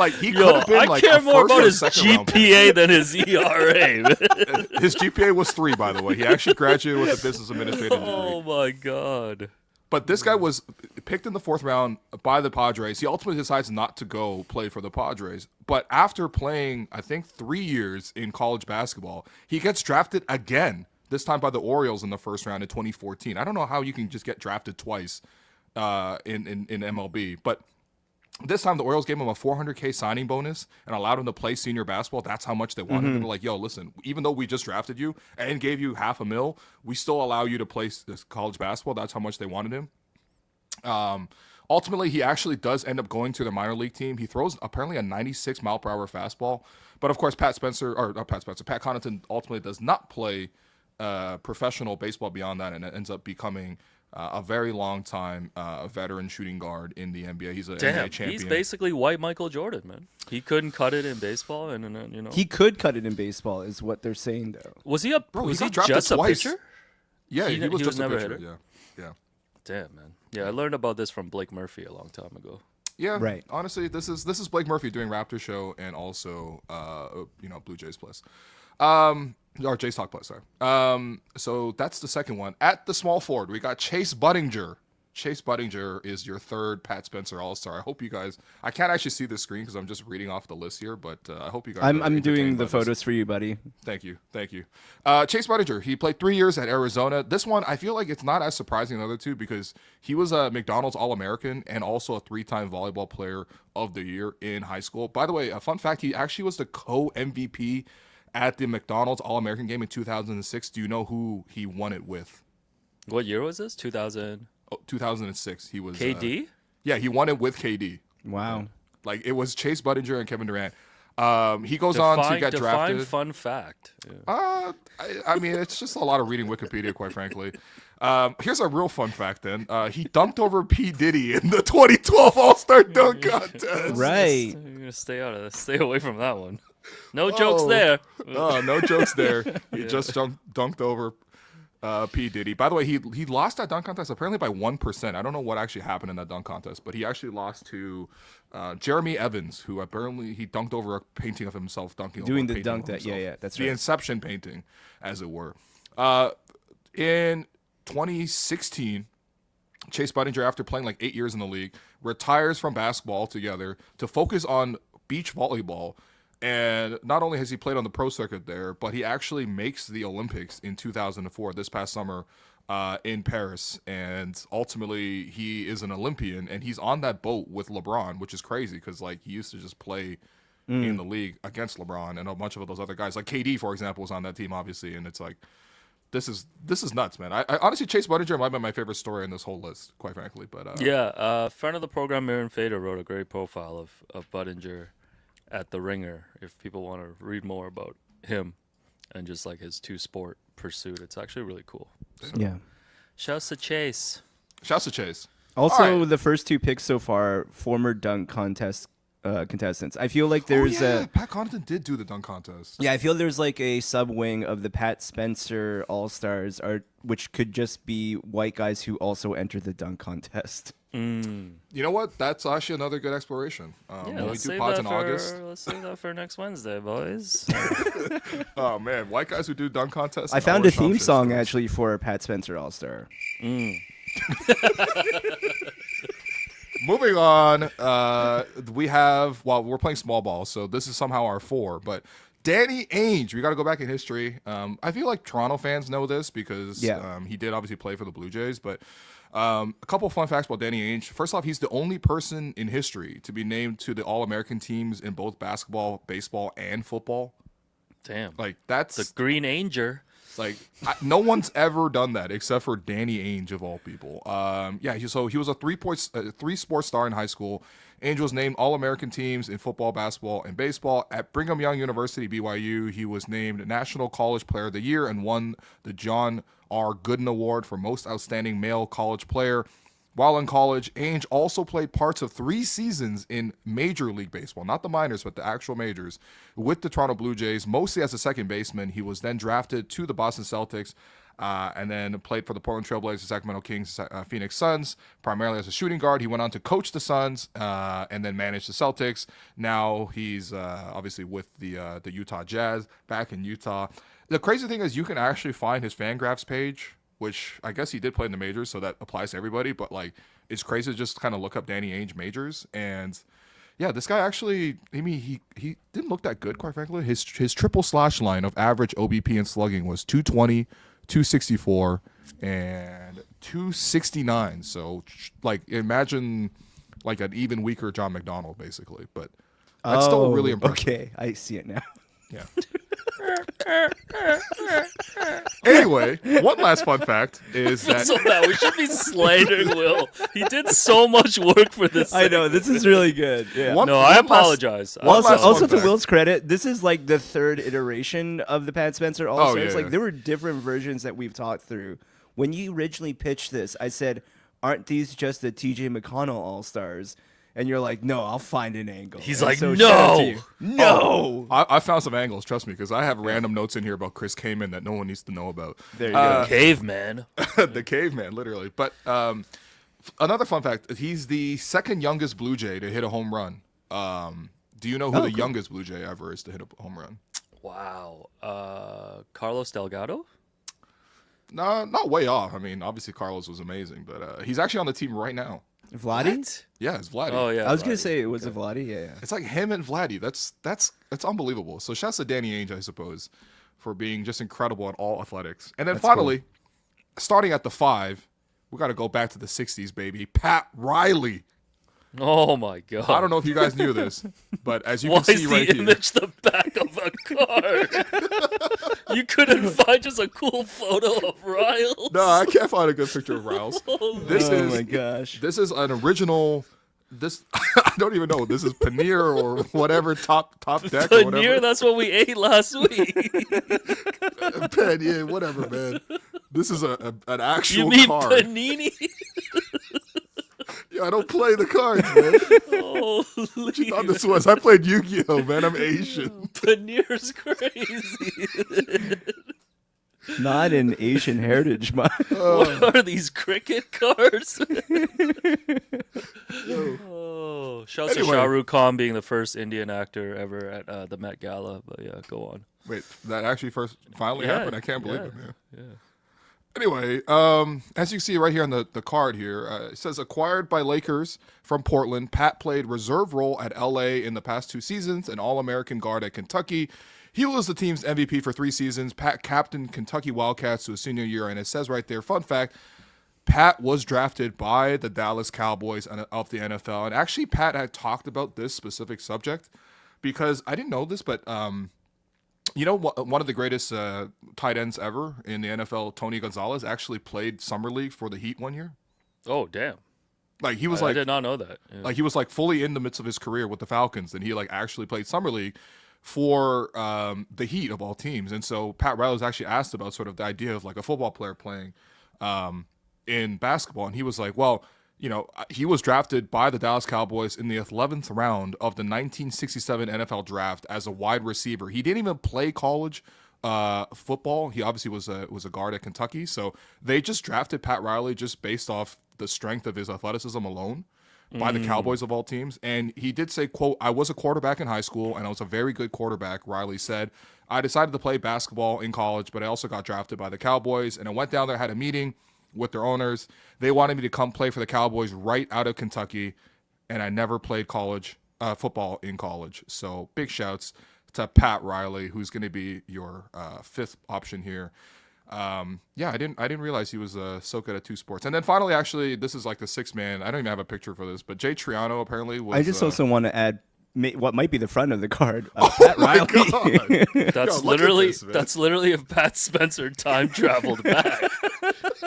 Speaker 1: Like he could
Speaker 2: Yo,
Speaker 1: have been
Speaker 2: I
Speaker 1: like
Speaker 2: care
Speaker 1: a
Speaker 2: more
Speaker 1: first
Speaker 2: about
Speaker 1: or
Speaker 2: his
Speaker 1: second round pick.
Speaker 2: GPA than his ERA.
Speaker 1: His GPA was 3, by the way. He actually graduated with a business administrative degree.
Speaker 2: Oh my god.
Speaker 1: But this guy was picked in the 4th round by the Padres. He ultimately decides not to go play for the Padres. But after playing, I think, 3 years in college basketball, he gets drafted again, this time by the Orioles in the 1st round in 2014. I don't know how you can just get drafted twice in MLB. But this time the Orioles gave him a $400K signing bonus and allowed him to play senior basketball. That's how much they wanted him. They were like, yo, listen, even though we just drafted you and gave you $500,000, we still allow you to play this college basketball. That's how much they wanted him. Ultimately, he actually does end up going to the minor league team. He throws apparently a 96 mile per hour fastball. But of course, Pat Connaughton ultimately does not play professional baseball beyond that, and it ends up becoming a very long time veteran shooting guard in the NBA. He's an NBA champion.
Speaker 2: He's basically white Michael Jordan, man. He couldn't cut it in baseball, and you know.
Speaker 3: He could cut it in baseball, is what they're saying, though.
Speaker 2: Was he
Speaker 1: he got drafted
Speaker 2: just
Speaker 1: twice.
Speaker 2: a pitcher?
Speaker 1: Yeah, he was just a
Speaker 2: never
Speaker 1: pitcher.
Speaker 2: hit it?
Speaker 1: Yeah.
Speaker 2: Damn, man. Yeah, I learned about this from Blake Murphy a long time ago.
Speaker 1: Yeah,
Speaker 3: Right.
Speaker 1: Honestly, this is Blake Murphy doing Raptor Show and also Blue Jays Plus, or Jays Talk Plus. Sorry. So that's the second one. At the small forward, we got Chase Budinger. Chase Budinger is your 3rd Pat Spencer All-Star. I hope you guys. I can't actually see the screen because I'm just reading off the list here, but I hope you guys.
Speaker 3: I'm doing the photos for you, buddy.
Speaker 1: Thank you. Chase Budinger, he played 3 years at Arizona. This one, I feel like it's not as surprising as the other two because he was a McDonald's All-American and also a 3-time volleyball player of the year in high school. By the way, a fun fact, he actually was the co-MVP at the McDonald's All-American game in 2006. Do you know who he won it with?
Speaker 2: What year was this? 2000.
Speaker 1: 2006. He was
Speaker 2: KD?
Speaker 1: Yeah, he won it with KD.
Speaker 3: Wow.
Speaker 1: Like it was Chase Budinger and Kevin Durant. He goes on to get drafted.
Speaker 2: Fun fact. Yeah.
Speaker 1: I mean, it's just a lot of reading Wikipedia, quite frankly. Here's a real fun fact. Then he dunked over P. Diddy in the 2012 All-Star Dunk Contest.
Speaker 3: Right.
Speaker 2: You're gonna stay away from that one. No jokes there.
Speaker 1: Oh, no jokes there. He just dunked over P. Diddy. By the way, he lost that dunk contest apparently by 1%. I don't know what actually happened in that dunk contest, but he actually lost to Jeremy Evans, who apparently he dunked over a painting of himself dunking
Speaker 3: Doing
Speaker 1: over
Speaker 3: the
Speaker 1: a painting
Speaker 3: dunk
Speaker 1: of
Speaker 3: that,
Speaker 1: himself.
Speaker 3: yeah, that's
Speaker 1: the
Speaker 3: right.
Speaker 1: Inception painting, as it were. In 2016, Chase Budinger, after playing like 8 years in the league, retires from basketball altogether to focus on beach volleyball. And not only has he played on the pro circuit there, but he actually makes the Olympics in 2004, this past summer, in Paris. And ultimately, he is an Olympian, and he's on that boat with LeBron, which is crazy because like he used to just play in the league against LeBron and a bunch of those other guys. Like KD, for example, was on that team, obviously. And it's like, this is nuts, man. I honestly, Chase Budinger might be my favorite story in this whole list, quite frankly. But
Speaker 2: friend of the program, Maren Fader, wrote a great profile of Budinger at The Ringer. If people want to read more about him and just like his 2-sport pursuit, it's actually really cool. So,
Speaker 3: Yeah.
Speaker 2: shouts to Chase.
Speaker 3: Also,
Speaker 1: right.
Speaker 3: the first 2 picks so far, former dunk contestants. I feel like there's
Speaker 1: Pat Connaughton did do the dunk contest.
Speaker 3: I feel there's like a sub-wing of the Pat Spencer All-Stars, which could just be white guys who also enter the dunk contest.
Speaker 1: You know what? That's actually another good exploration. When we
Speaker 2: let's
Speaker 1: do
Speaker 2: save
Speaker 1: pods
Speaker 2: that
Speaker 1: in August.
Speaker 2: let's save that for next Wednesday, boys.
Speaker 1: Oh man, white guys who do dunk contests.
Speaker 3: I
Speaker 1: and
Speaker 3: found
Speaker 1: our
Speaker 3: a theme
Speaker 1: assumptions.
Speaker 3: song actually for Pat Spencer All-Star.
Speaker 1: Moving on, we have we're playing small ball, so this is somehow our 4. But Danny Ainge, we got to go back in history. I feel like Toronto fans know this because he did obviously play for the Blue Jays. But a couple of fun facts about Danny Ainge. First off, he's the only person in history to be named to the All-American teams in both basketball, baseball, and football.
Speaker 2: Damn.
Speaker 1: Like that's
Speaker 2: The Green Anger.
Speaker 1: Like no one's ever done that except for Danny Ainge of all people. So he was a 3-sport star in high school. Ainge was named All-American teams in football, basketball, and baseball. At Brigham Young University, BYU, he was named National College Player of the Year and won the John R. Gooden Award for Most Outstanding Male College Player. While in college, Ainge also played parts of 3 seasons in Major League Baseball, not the minors, but the actual majors, with the Toronto Blue Jays, mostly as a second baseman. He was then drafted to the Boston Celtics and then played for the Portland Trailblazers, Sacramento Kings, Phoenix Suns, primarily as a shooting guard. He went on to coach the Suns and then manage the Celtics. Now he's obviously with the Utah Jazz, back in Utah. The crazy thing is you can actually find his Fangraphs page, which I guess he did play in the majors, so that applies to everybody. But like, it's crazy to just kind of look up Danny Ainge majors. And yeah, this guy actually, I mean, he didn't look that good, quite frankly. His triple slash line of average OBP and slugging was 220, 264, and 269. So like, imagine like an even weaker John McDonald, basically. But that's still really impressive.
Speaker 3: Okay, I see it now.
Speaker 1: Yeah. Anyway, one last fun fact is that
Speaker 2: So bad. We should be slandering Will. He did so much work for this.
Speaker 3: I know, this is really good. Yeah.
Speaker 1: One-
Speaker 2: No,
Speaker 1: one
Speaker 2: I
Speaker 1: last-
Speaker 2: apologize.
Speaker 1: one
Speaker 3: Also,
Speaker 1: last
Speaker 3: also
Speaker 1: fun
Speaker 3: to
Speaker 1: fact.
Speaker 3: Will's credit, this is like the third iteration of the Pat Spencer All-Stars.
Speaker 1: yeah,
Speaker 3: Like
Speaker 1: yeah.
Speaker 3: there were different versions that we've talked through. When you originally pitched this, I said, "Aren't these just the TJ McConnell All-Stars?" And you're like, "No, I'll find an angle."
Speaker 2: He's
Speaker 3: And
Speaker 2: like,
Speaker 3: so shout out to
Speaker 2: "No,
Speaker 3: you. No."
Speaker 1: I found some angles, trust me, because I have random notes in here about Chris Kaman that no one needs to know about.
Speaker 3: There you go.
Speaker 2: Caveman.
Speaker 1: The caveman, literally. But another fun fact, he's the second youngest Blue Jay to hit a home run. Do you know who the youngest Blue Jay ever is to hit a home run?
Speaker 2: Wow. Carlos Delgado?
Speaker 1: No, not way off. I mean, obviously Carlos was amazing, but he's actually on the team right now.
Speaker 3: Vladdy?
Speaker 1: Yeah, it's Vladdy.
Speaker 2: Oh yeah.
Speaker 3: I was gonna
Speaker 2: Vladdy.
Speaker 3: say it was a Vladdy. Yeah.
Speaker 1: It's like him and Vladdy. That's unbelievable. So shouts to Danny Ainge, I suppose, for being just incredible at all athletics. And then finally, starting at the 5, we got to go back to the 60s, baby. Pat Riley.
Speaker 2: Oh my god.
Speaker 1: I don't know if you guys knew this, but as you
Speaker 2: Why
Speaker 1: can
Speaker 2: is
Speaker 1: see
Speaker 2: the
Speaker 1: right here.
Speaker 2: image the back of a card? You couldn't find just a cool photo of Riles?
Speaker 1: No, I can't find a good picture of Riles. This
Speaker 3: Oh
Speaker 1: is
Speaker 3: my gosh.
Speaker 1: this is an original. This I don't even know. This is paneer or whatever top deck or
Speaker 2: Paneer,
Speaker 1: whatever.
Speaker 2: that's what we ate last week.
Speaker 1: Yeah, whatever, man. This is an actual
Speaker 2: You mean
Speaker 1: card.
Speaker 2: panini?
Speaker 1: Yeah, I don't play the cards, man.
Speaker 2: Holy,
Speaker 1: You thought this was? I played Yu-Gi-Oh, man. I'm Asian.
Speaker 2: Paneer's crazy.
Speaker 3: Not an Asian heritage month.
Speaker 2: What are these cricket cards? Oh, shouts
Speaker 1: Anyway.
Speaker 2: to Shah Rukh Khan being the first Indian actor ever at the Met Gala. But yeah, go on.
Speaker 1: Wait, that actually finally
Speaker 2: Yeah,
Speaker 1: happened? I can't believe
Speaker 2: yeah,
Speaker 1: it, man.
Speaker 2: Yeah.
Speaker 1: Anyway, as you see right here on the card here, it says acquired by Lakers from Portland. Pat played reserve role at LA in the past 2 seasons, an All-American guard at Kentucky. He was the team's MVP for 3 seasons. Pat captained Kentucky Wildcats to his senior year, and it says right there, fun fact, Pat was drafted by the Dallas Cowboys of the NFL. And actually, Pat had talked about this specific subject because I didn't know this, but you know, one of the greatest tight ends ever in the NFL, Tony Gonzalez, actually played summer league for the Heat one year.
Speaker 2: Oh damn!
Speaker 1: Like he was
Speaker 2: I
Speaker 1: like,
Speaker 2: did not know that. Yeah.
Speaker 1: like he was like fully in the midst of his career with the Falcons, and he like actually played summer league for the Heat of all teams. And so Pat Riley was actually asked about sort of the idea of like a football player playing in basketball, and he was like, well, you know, he was drafted by the Dallas Cowboys in the 11th round of the 1967 NFL draft as a wide receiver. He didn't even play college football. He obviously was a guard at Kentucky. So they just drafted Pat Riley just based off the strength of his athleticism alone by the Cowboys of all teams. And he did say, quote, I was a quarterback in high school and I was a very good quarterback. Riley said, I decided to play basketball in college, but I also got drafted by the Cowboys, and I went down there, had a meeting with their owners. They wanted me to come play for the Cowboys right out of Kentucky, and I never played college football in college. So big shouts to Pat Riley, who's going to be your 5th option here. Yeah, I didn't realize he was so good at 2 sports. And then finally, actually, this is like the 6th man. I don't even have a picture for this, but Jay Triano apparently was.
Speaker 3: I just also want to add what might be the front of the card.
Speaker 1: Oh
Speaker 3: Pat
Speaker 1: my
Speaker 3: Riley.
Speaker 1: God.
Speaker 2: That's
Speaker 1: Yo, look at
Speaker 2: literally
Speaker 1: this, man.
Speaker 2: that's literally if Pat Spencer time traveled back.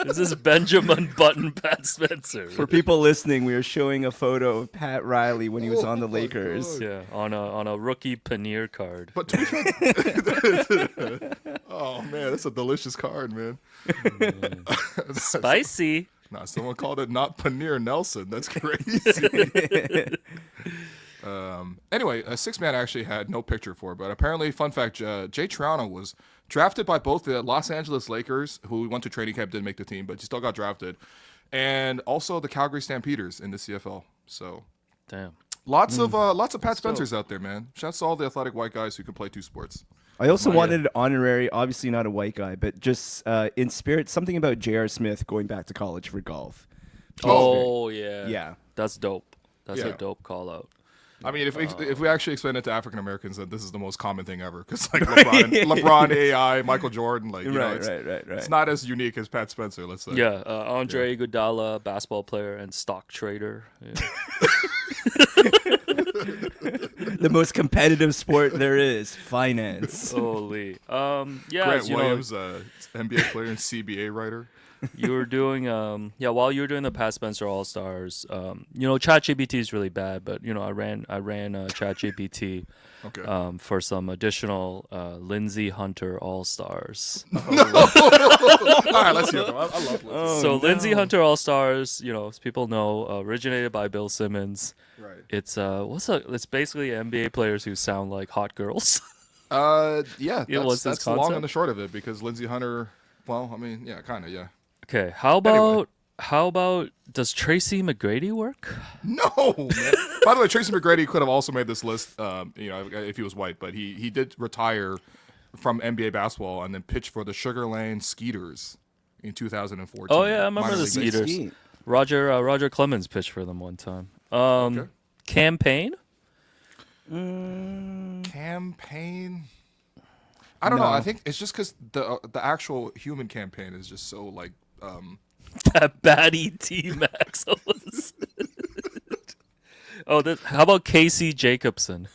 Speaker 2: This is Benjamin Button Pat Spencer.
Speaker 3: For people listening, we are showing a photo of Pat Riley when he was on the
Speaker 1: my
Speaker 3: Lakers.
Speaker 1: God.
Speaker 2: Yeah, on a rookie Paneer card.
Speaker 1: But to be fair, oh man, that's a delicious card, man.
Speaker 2: Spicy.
Speaker 1: Nah, someone called it not Paneer Nelson. That's crazy. Anyway, a six man actually had no picture for, but apparently, fun fact: Jay Triano was drafted by both the Los Angeles Lakers, who went to training camp, didn't make the team, but he still got drafted, and also the Calgary Stampeders in the CFL. So,
Speaker 2: Damn.
Speaker 1: lots of Pat Spencers out there, man. Shouts to all the athletic white guys who can play two sports.
Speaker 3: I also wanted an honorary, obviously not a white guy, but just in spirit, something about J.R. Smith going back to college for golf.
Speaker 2: Oh, yeah.
Speaker 3: Yeah.
Speaker 2: That's dope. That's a
Speaker 1: Yeah.
Speaker 2: dope call out.
Speaker 1: I mean, if we actually explain it to African Americans, then this is the most common thing ever. Because like LeBron, AI, Michael Jordan, like it's not as unique as Pat Spencer. Let's say.
Speaker 2: Yeah, Andre Iguodala, basketball player and stock trader. Yeah.
Speaker 3: The most competitive sport there is, finance.
Speaker 2: Holy.
Speaker 1: Grant Williams, NBA player and CBA writer.
Speaker 2: You were doing while you were doing the Pat Spencer All Stars, ChatGPT is really bad, but I ran ChatGPT for some additional Lindsay Hunter All Stars.
Speaker 1: All right, let's hear them. I love Lindsay.
Speaker 2: Lindsay Hunter All Stars, as people know, originated by Bill Simmons.
Speaker 1: Right.
Speaker 2: It's it's basically NBA players who sound like hot girls.
Speaker 1: Yeah,
Speaker 2: what's
Speaker 1: that's
Speaker 2: this
Speaker 1: the long
Speaker 2: concept?
Speaker 1: and the short of it. Because Lindsay Hunter, well, I mean, yeah, kind of, yeah.
Speaker 2: Okay, how about does Tracy McGrady work?
Speaker 1: No, man. By the way, Tracy McGrady could have also made this list, if he was white, but he did retire from NBA basketball and then pitched for the Sugar Land Skeeters in 2014.
Speaker 2: Oh yeah, I remember
Speaker 1: Minor
Speaker 2: the
Speaker 1: league
Speaker 2: Skeeters.
Speaker 3: Skeet.
Speaker 2: Roger Clemens pitched for them one time. Campaign?
Speaker 1: Campaign. I don't know. I think it's just because the actual human campaign is just so like.
Speaker 2: That baddie T-Max. How about Casey Jacobson?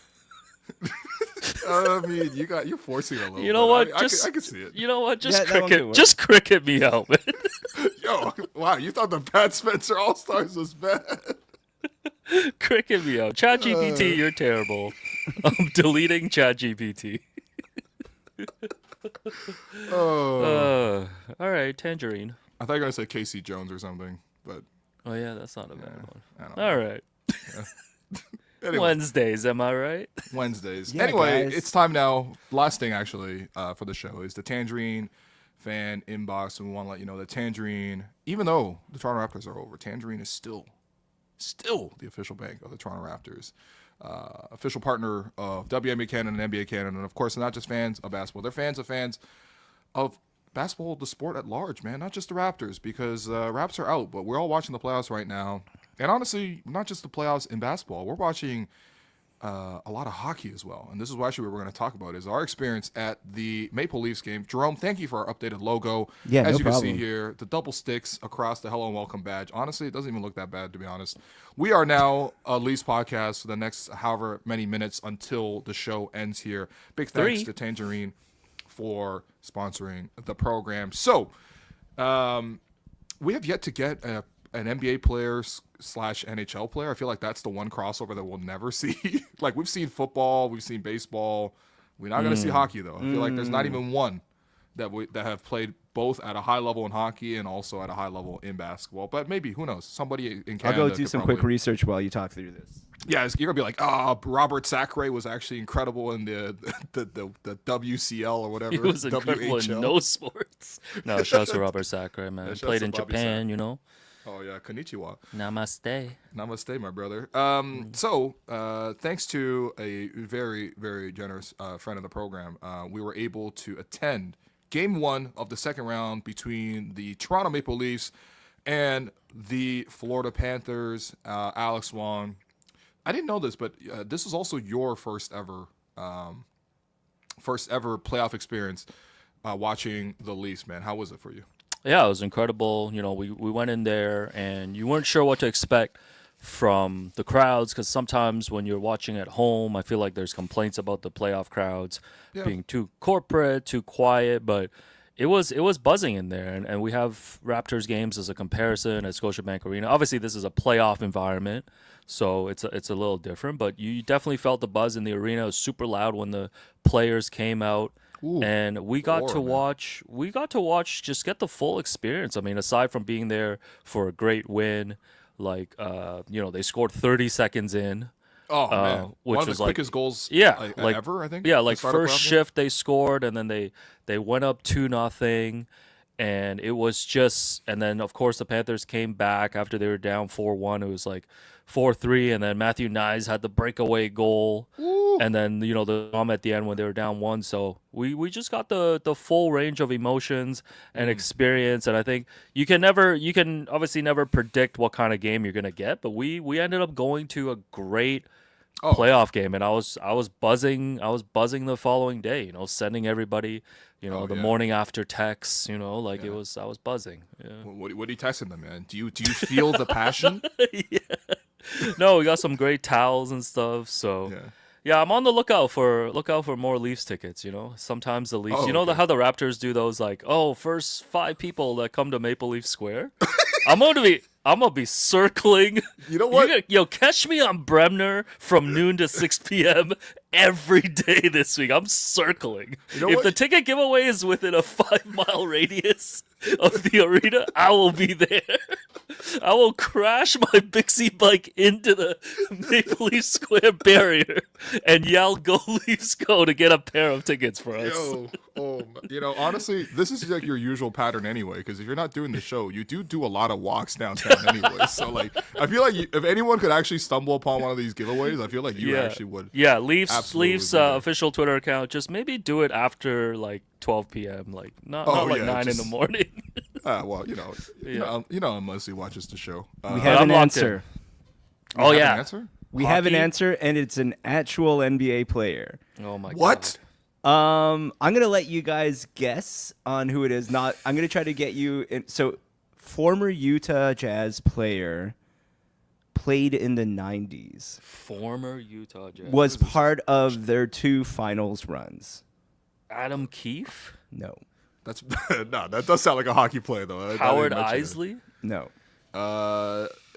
Speaker 1: I mean, you're forcing it a little.
Speaker 2: You know
Speaker 1: bit.
Speaker 2: what?
Speaker 1: I can see it.
Speaker 2: You know what?
Speaker 3: Yeah, that one could work.
Speaker 2: Just cricket me out, man.
Speaker 1: Yo, wow, you thought the Pat Spencer All Stars was bad?
Speaker 2: Cricket me out. ChatGPT, you're terrible. I'm deleting ChatGPT. All right, Tangerine.
Speaker 1: I thought you were gonna say Casey Jones or something, but
Speaker 2: Oh yeah, that's not a bad one.
Speaker 1: I don't know.
Speaker 2: All right.
Speaker 1: Anyway,
Speaker 2: Wednesdays, am I right?
Speaker 1: Wednesdays.
Speaker 3: Yeah,
Speaker 1: Anyway,
Speaker 3: guys.
Speaker 1: it's time now. Last thing actually for the show is the Tangerine fan inbox, and we want to let you know that Tangerine, even though the Toronto Raptors are over, Tangerine is still the official bank of the Toronto Raptors. Official partner of WNBA Canada and NBA Canada, and of course, they're not just fans of basketball; they're fans of basketball, the sport at large, man. Not just the Raptors, because Raps are out, but we're all watching the playoffs right now. And honestly, not just the playoffs in basketball, we're watching a lot of hockey as well. And this is actually what we're going to talk about is our experience at the Maple Leafs game. Jerome, thank you for our updated logo.
Speaker 3: Yeah,
Speaker 1: as
Speaker 3: no
Speaker 1: you
Speaker 3: problem.
Speaker 1: can see here, the double sticks across the hello and welcome badge. Honestly, it doesn't even look that bad, to be honest. We are now a Leafs podcast for the next however many minutes until the show ends here. Big thanks
Speaker 2: 3.
Speaker 1: to Tangerine for sponsoring the program. So, we have yet to get an NBA player / NHL player. I feel like that's the one crossover that we'll never see. Like, we've seen football, we've seen baseball. We're not going to see hockey, though. I feel like there's not even one that have played both at a high level in hockey and also at a high level in basketball. But maybe, who knows? Somebody in Canada
Speaker 3: I'll go do
Speaker 1: could
Speaker 3: some
Speaker 1: probably-
Speaker 3: quick research while you talk through this.
Speaker 1: Yeah, you're gonna be like, Robert Sacre was actually incredible in the WCL or whatever.
Speaker 2: He was incredible in
Speaker 1: WHL.
Speaker 2: no sports. No, shout out to Robert Sacre, man.
Speaker 1: shouts
Speaker 2: Played
Speaker 1: to
Speaker 2: in
Speaker 1: Bobby
Speaker 2: Japan, you know.
Speaker 1: Oh yeah, konnichiwa.
Speaker 2: Namaste.
Speaker 1: Namaste, my brother. So, thanks to a very, very generous friend of the program, we were able to attend Game 1 of the second round between the Toronto Maple Leafs and the Florida Panthers. Alex Wong. I didn't know this, but this is also your first ever playoff experience watching the Leafs, man. How was it for you?
Speaker 2: Yeah, it was incredible. You know, we went in there and you weren't sure what to expect from the crowds because sometimes when you're watching at home, I feel like there's complaints about the playoff crowds being too corporate, too quiet, but it was buzzing in there. And we have Raptors games as a comparison at Scotiabank Arena. Obviously, this is a playoff environment, so it's a little different, but you definitely felt the buzz in the arena. It was super loud when the players came out.
Speaker 1: Ooh,
Speaker 2: and we got to
Speaker 1: man.
Speaker 2: watch just get the full experience. I mean, aside from being there for a great win, like they scored 30 seconds in.
Speaker 1: Oh man,
Speaker 2: which
Speaker 1: one of
Speaker 2: was
Speaker 1: the
Speaker 2: like
Speaker 1: quickest goals,
Speaker 2: yeah, like
Speaker 1: ever. I think.
Speaker 2: yeah,
Speaker 1: to
Speaker 2: like
Speaker 1: start a
Speaker 2: first
Speaker 1: playoff game.
Speaker 2: shift they scored, and then they went up 2-0, and it was just, and then of course the Panthers came back after they were down 4-1. It was like 4-3, and then Matthew Nyes had the breakaway goal,
Speaker 1: Ooh.
Speaker 2: and then the bomb at the end when they were down 1. So we just got the full range of emotions and experience, and I think you can obviously never predict what kind of game you're gonna get, but we ended up going to a great playoff game, and I was buzzing the following day, sending everybody the morning after texts, I was buzzing. Yeah.
Speaker 1: What are you texting them, man? Do you feel the passion?
Speaker 2: Yeah. No, we got some great towels and stuff, so yeah, I'm on the lookout for more Leafs tickets. Sometimes the Leafs, how the Raptors do those, like, first 5 people that come to Maple Leaf Square. I'm gonna be circling.
Speaker 1: You know what?
Speaker 2: Catch me on Bremner from noon to 6 p.m. every day this week. I'm circling. If the ticket giveaway is within a 5-mile radius of the arena, I will be there. I will crash my Bixie bike into the Maple Leaf Square barrier and yell, "Go Leafs, go!" to get a pair of tickets for us.
Speaker 1: Honestly, this is like your usual pattern anyway. Because if you're not doing the show, you do a lot of walks downtown anyway. So like, I feel like if anyone could actually stumble upon one of these giveaways, I feel like you actually would.
Speaker 2: Yeah, Leafs official Twitter account. Just maybe do it after like 12 p.m. Like not like 9 in the morning.
Speaker 1: Well, unless he watches the show.
Speaker 3: We have an answer.
Speaker 1: We have an
Speaker 3: answer, and it's an actual NBA player.
Speaker 2: Oh my god.
Speaker 1: What?
Speaker 3: I'm gonna let you guys guess on who it is. I'm gonna try to get you in. So, former Utah Jazz player, played in the 90s.
Speaker 2: Former Utah Jazz.
Speaker 3: Was part of their 2 finals runs.
Speaker 2: Adam Keefe?
Speaker 3: No.
Speaker 1: That's no. That does sound like a hockey player though.
Speaker 2: Howard Isley?
Speaker 3: No.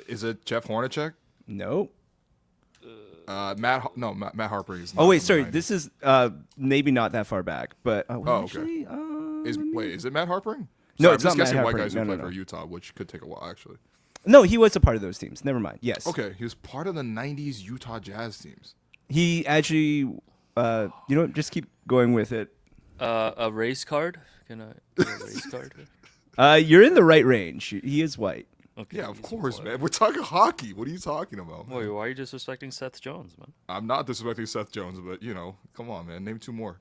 Speaker 1: Is it Jeff Hornacek?
Speaker 3: No.
Speaker 1: Matt Harper is.
Speaker 3: Oh wait, sorry. This is maybe not that far back, but
Speaker 1: okay. Is it Matt Harper?
Speaker 3: No,
Speaker 1: I'm
Speaker 3: it's
Speaker 1: just
Speaker 3: not
Speaker 1: guessing
Speaker 3: Matt
Speaker 1: white
Speaker 3: Harper.
Speaker 1: guys who
Speaker 3: No.
Speaker 1: play for Utah, which could take a while actually.
Speaker 3: No, he was a part of those teams. Never mind. Yes.
Speaker 1: Okay, he was part of the '90s Utah Jazz teams.
Speaker 3: He actually, just keep going with it.
Speaker 2: A race card? Can I get a race card?
Speaker 3: You're in the right range. He is white.
Speaker 2: Okay,
Speaker 1: Yeah, of course, man. We're talking hockey. What are you talking about?
Speaker 2: Wait, why are you disrespecting Seth Jones, man?
Speaker 1: I'm not disrespecting Seth Jones, but come on, man. Name 2 more.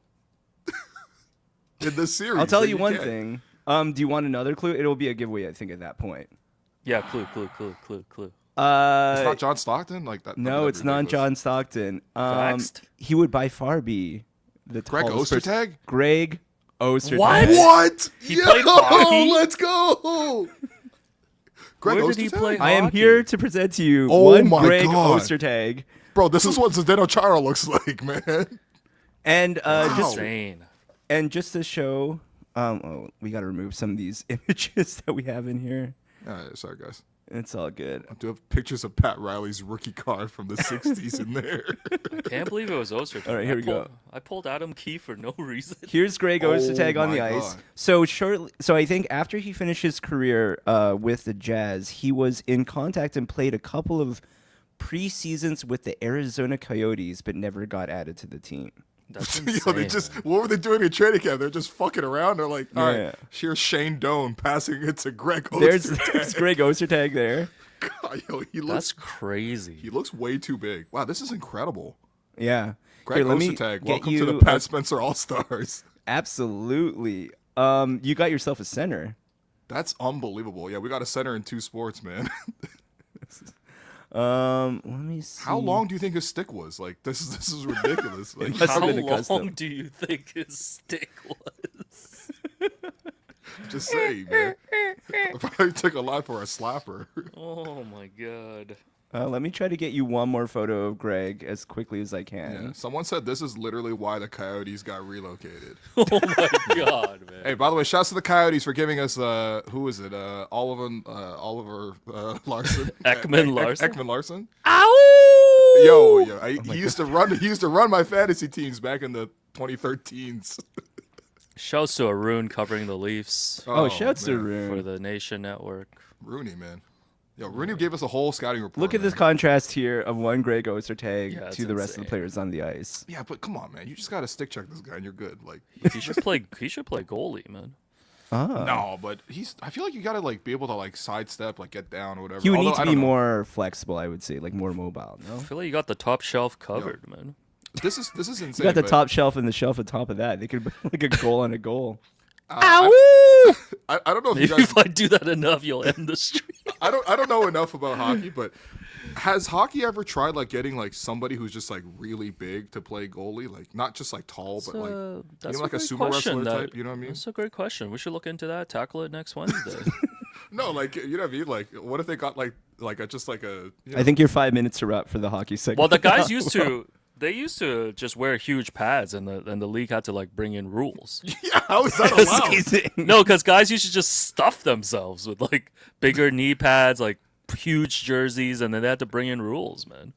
Speaker 1: In this series,
Speaker 3: I'll tell you one thing. Do you want another clue? It'll be a giveaway, I think, at that point.
Speaker 2: Yeah, clue.
Speaker 1: It's not John Stockton, like that.
Speaker 3: No, it's not John Stockton.
Speaker 2: Vaxxed?
Speaker 3: He would by far be the
Speaker 1: Greg
Speaker 3: tallest person.
Speaker 1: Ostertag.
Speaker 3: Greg Ostertag.
Speaker 1: What?
Speaker 2: He played hockey?
Speaker 1: Let's go. Greg
Speaker 2: Where did he
Speaker 1: Ostertag?
Speaker 2: play
Speaker 3: I am
Speaker 2: hockey?
Speaker 3: here to present to you
Speaker 1: Oh my
Speaker 3: Greg
Speaker 1: God.
Speaker 3: Ostertag.
Speaker 1: Bro, this is what Zdeno Chara looks like, man.
Speaker 3: And
Speaker 2: Insane.
Speaker 3: just to show, we got to remove some of these images that we have in here.
Speaker 1: All right, sorry, guys.
Speaker 3: It's all good.
Speaker 1: I do have pictures of Pat Riley's rookie card from the 60s in there.
Speaker 2: Can't believe it was Ostertag.
Speaker 3: All right, here we go.
Speaker 2: I pulled Adam Keefe for no reason.
Speaker 3: Here's Greg Ostertag on the
Speaker 1: my
Speaker 3: ice.
Speaker 1: God.
Speaker 3: So I think after he finished his career with the Jazz, he was in contact and played a couple of preseasons with the Arizona Coyotes, but never got added to the team.
Speaker 2: That's insane.
Speaker 1: They just what were they doing in training camp? They're just fucking around. They're like, all
Speaker 3: Yeah.
Speaker 1: right, here's Shane Doan passing it to Greg Ostertag.
Speaker 3: There's Greg Ostertag there.
Speaker 1: God,
Speaker 2: That's crazy.
Speaker 1: He looks way too big. Wow, this is incredible.
Speaker 3: Yeah.
Speaker 1: Greg
Speaker 3: Here, let me
Speaker 1: Ostertag,
Speaker 3: get
Speaker 1: welcome
Speaker 3: you
Speaker 1: to the Pat Spencer All Stars.
Speaker 3: Absolutely. You got yourself a center.
Speaker 1: That's unbelievable. Yeah, we got a center in 2 sports, man.
Speaker 3: Let me see.
Speaker 1: How long do you think his stick was? Like this is ridiculous. Like
Speaker 3: must have
Speaker 2: How
Speaker 3: been a
Speaker 2: long
Speaker 3: custom.
Speaker 2: do you think his stick was?
Speaker 1: just saying, man. It probably took a lot for a slapper.
Speaker 2: Oh my god.
Speaker 3: Let me try to get you one more photo of Greg as quickly as I can.
Speaker 1: Yeah. Someone said this is literally why the Coyotes got relocated.
Speaker 2: Oh my god, man.
Speaker 1: Hey, by the way, shouts to the Coyotes for giving us who is it? Oliver Larson.
Speaker 2: Ekman Larson?
Speaker 1: Ekman Larson.
Speaker 2: Ow!
Speaker 1: Yo, he used to run my fantasy teams back in the 2013s.
Speaker 2: Shouts to Arun covering the Leafs
Speaker 3: Oh, shouts to
Speaker 1: man.
Speaker 3: Rune.
Speaker 2: for the Nation Network.
Speaker 1: Rooney, man. Yo, Rooney gave us a whole scouting report.
Speaker 3: Look at this
Speaker 1: man.
Speaker 3: contrast here of one Greg Ostertag
Speaker 2: Yeah, it's
Speaker 3: to the rest of the
Speaker 2: insane.
Speaker 3: players on the ice.
Speaker 1: Yeah, but come on, man. You just got to stick check this guy and you're good. Like,
Speaker 2: He should play. He should play goalie, man.
Speaker 1: no, but I feel like you got to like be able to like sidestep, like get down or whatever.
Speaker 3: He would need
Speaker 1: Although,
Speaker 3: to
Speaker 1: I
Speaker 3: be
Speaker 1: don't know.
Speaker 3: more flexible, I would say, like more mobile. No,
Speaker 2: I feel like you got the top shelf covered, man.
Speaker 1: This is insane.
Speaker 3: you got the
Speaker 1: but
Speaker 3: top shelf and the shelf on top of that. They could like a goal on a goal.
Speaker 1: I don't know if you
Speaker 2: Maybe
Speaker 1: guys.
Speaker 2: if I do that enough, you'll end the stream.
Speaker 1: I don't know enough about hockey, but has hockey ever tried like getting like somebody who's just like really big to play goalie, like not just like tall, but like
Speaker 2: That's
Speaker 1: like a
Speaker 2: great
Speaker 1: sumo
Speaker 2: question,
Speaker 1: wrestler
Speaker 2: that-
Speaker 1: type? You know what I mean?
Speaker 2: That's a great question. We should look into that. Tackle it next Wednesday.
Speaker 1: No, like you know what I mean? Like what if they got like just like a? You know,
Speaker 3: I think you're 5 minutes are up for the hockey segment.
Speaker 2: Well, the guys used to. They used to just wear huge pads, and the league had to like bring in rules.
Speaker 1: yeah, how is that allowed?
Speaker 3: Amazing.
Speaker 2: No, because guys used to just stuff themselves with like bigger knee pads, like huge jerseys, and then they had to bring in rules, man.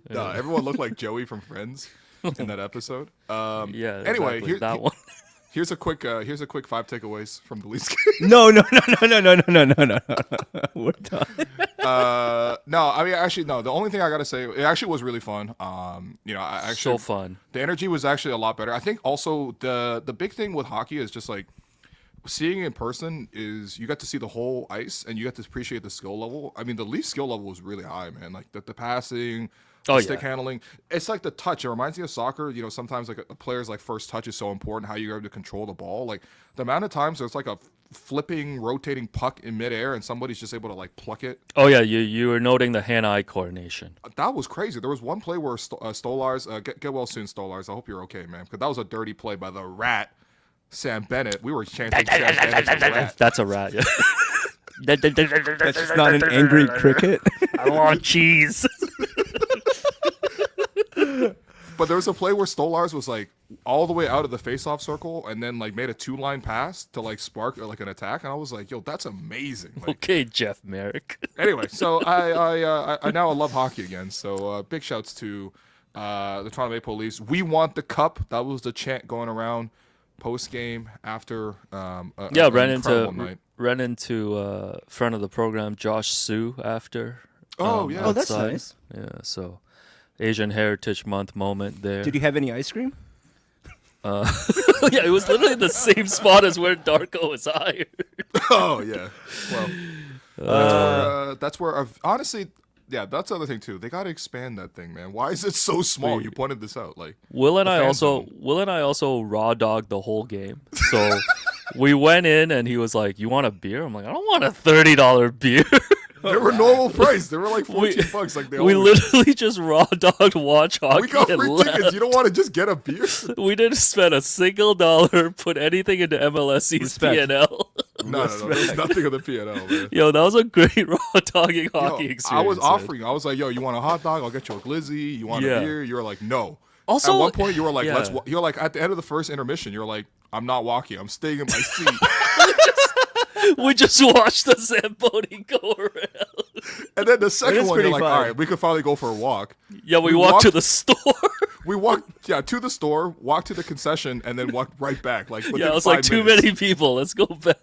Speaker 1: Everyone looked like Joey from Friends in that episode.
Speaker 2: Yeah.
Speaker 1: Anyway,
Speaker 2: exactly, that one.
Speaker 1: here's a quick 5 takeaways from the Leafs game.
Speaker 3: No. We're done.
Speaker 1: No, I mean actually no. The only thing I gotta say, it actually was really fun. You know, I actually
Speaker 2: So fun.
Speaker 1: the energy was actually a lot better. I think also the big thing with hockey is just like seeing it in person is you got to see the whole ice and you got to appreciate the skill level. I mean, the Leafs skill level was really high, man. Like the passing,
Speaker 2: Oh,
Speaker 1: stick
Speaker 2: yeah.
Speaker 1: handling. It's like the touch. It reminds me of soccer. You know, sometimes like a player's like first touch is so important. How you're able to control the ball. Like the amount of times there's like a flipping, rotating puck in midair and somebody's just able to like pluck it.
Speaker 2: Oh yeah, you were noting the hand-eye coordination.
Speaker 1: That was crazy. There was one play where Stolars, get well soon, Stolars. I hope you're okay, man, because that was a dirty play by the rat, Sam Bennett. We were chanting Sam Bennett's a rat.
Speaker 2: That's a rat. Yeah.
Speaker 3: That's just not an angry cricket.
Speaker 2: I want cheese.
Speaker 1: But there was a play where Stolars was like all the way out of the face-off circle and then like made a 2-line pass to like spark like an attack, and I was like, yo, that's amazing. Like,
Speaker 2: Okay, Jeff Merrick.
Speaker 1: anyway, so I now love hockey again. So big shouts to the Toronto Maple Leafs. We want the cup. That was the chant going around post game after.
Speaker 2: Yeah,
Speaker 1: ran
Speaker 2: ran into friend of the program, Josh Sue, after.
Speaker 1: Oh, yeah.
Speaker 3: Oh, that's
Speaker 2: outside.
Speaker 3: nice.
Speaker 2: Yeah, so Asian Heritage Month moment there.
Speaker 3: Did you have any ice cream?
Speaker 2: Yeah, it was literally the same spot as where Darko was hired.
Speaker 1: Oh yeah. Well, that's where I've honestly. Yeah, that's the other thing too. They got to expand that thing, man. Why is it so small? You pointed this out, like.
Speaker 2: Will and
Speaker 1: fan zone.
Speaker 2: I also raw dogged the whole game. So we went in and he was like, "You want a beer?" I'm like, "I don't want a $30 beer."
Speaker 1: They were normal price. They were like $14. Like they
Speaker 2: We
Speaker 1: always.
Speaker 2: literally just raw dogged watch hockey.
Speaker 1: We got
Speaker 2: and
Speaker 1: free
Speaker 2: left.
Speaker 1: tickets. You don't want to just get a beer?
Speaker 2: We didn't spend a single dollar, put anything into MLSE's
Speaker 3: Respect.
Speaker 2: PNL.
Speaker 1: No. There's nothing on the PNL, man.
Speaker 2: Yo, that was a great raw dogging
Speaker 1: Yo,
Speaker 2: hockey experience.
Speaker 1: I was
Speaker 2: man.
Speaker 1: offering. I was like, "Yo, you want a hot dog? I'll get you a glizzy. You want
Speaker 2: Yeah.
Speaker 1: a beer?" You were like, "No."
Speaker 2: Also,
Speaker 1: at one point, you were like,
Speaker 2: yeah.
Speaker 1: "Let's." You're like, at the end of the first intermission, you're like, "I'm not walking. I'm staying in my seat."
Speaker 2: We just watched the Zamboni go around.
Speaker 1: And then the second
Speaker 3: is
Speaker 1: one, you're
Speaker 3: pretty
Speaker 1: like,
Speaker 3: fun.
Speaker 1: "All right, we could finally go for a walk."
Speaker 2: Yeah, we
Speaker 1: We
Speaker 2: walked to
Speaker 1: walked-
Speaker 2: the store.
Speaker 1: We walked, to the store, walked to the concession, and then walked right back. Like,
Speaker 2: Yeah,
Speaker 1: within
Speaker 2: it was
Speaker 1: 5
Speaker 2: like too
Speaker 1: minutes.
Speaker 2: many people. Let's go back.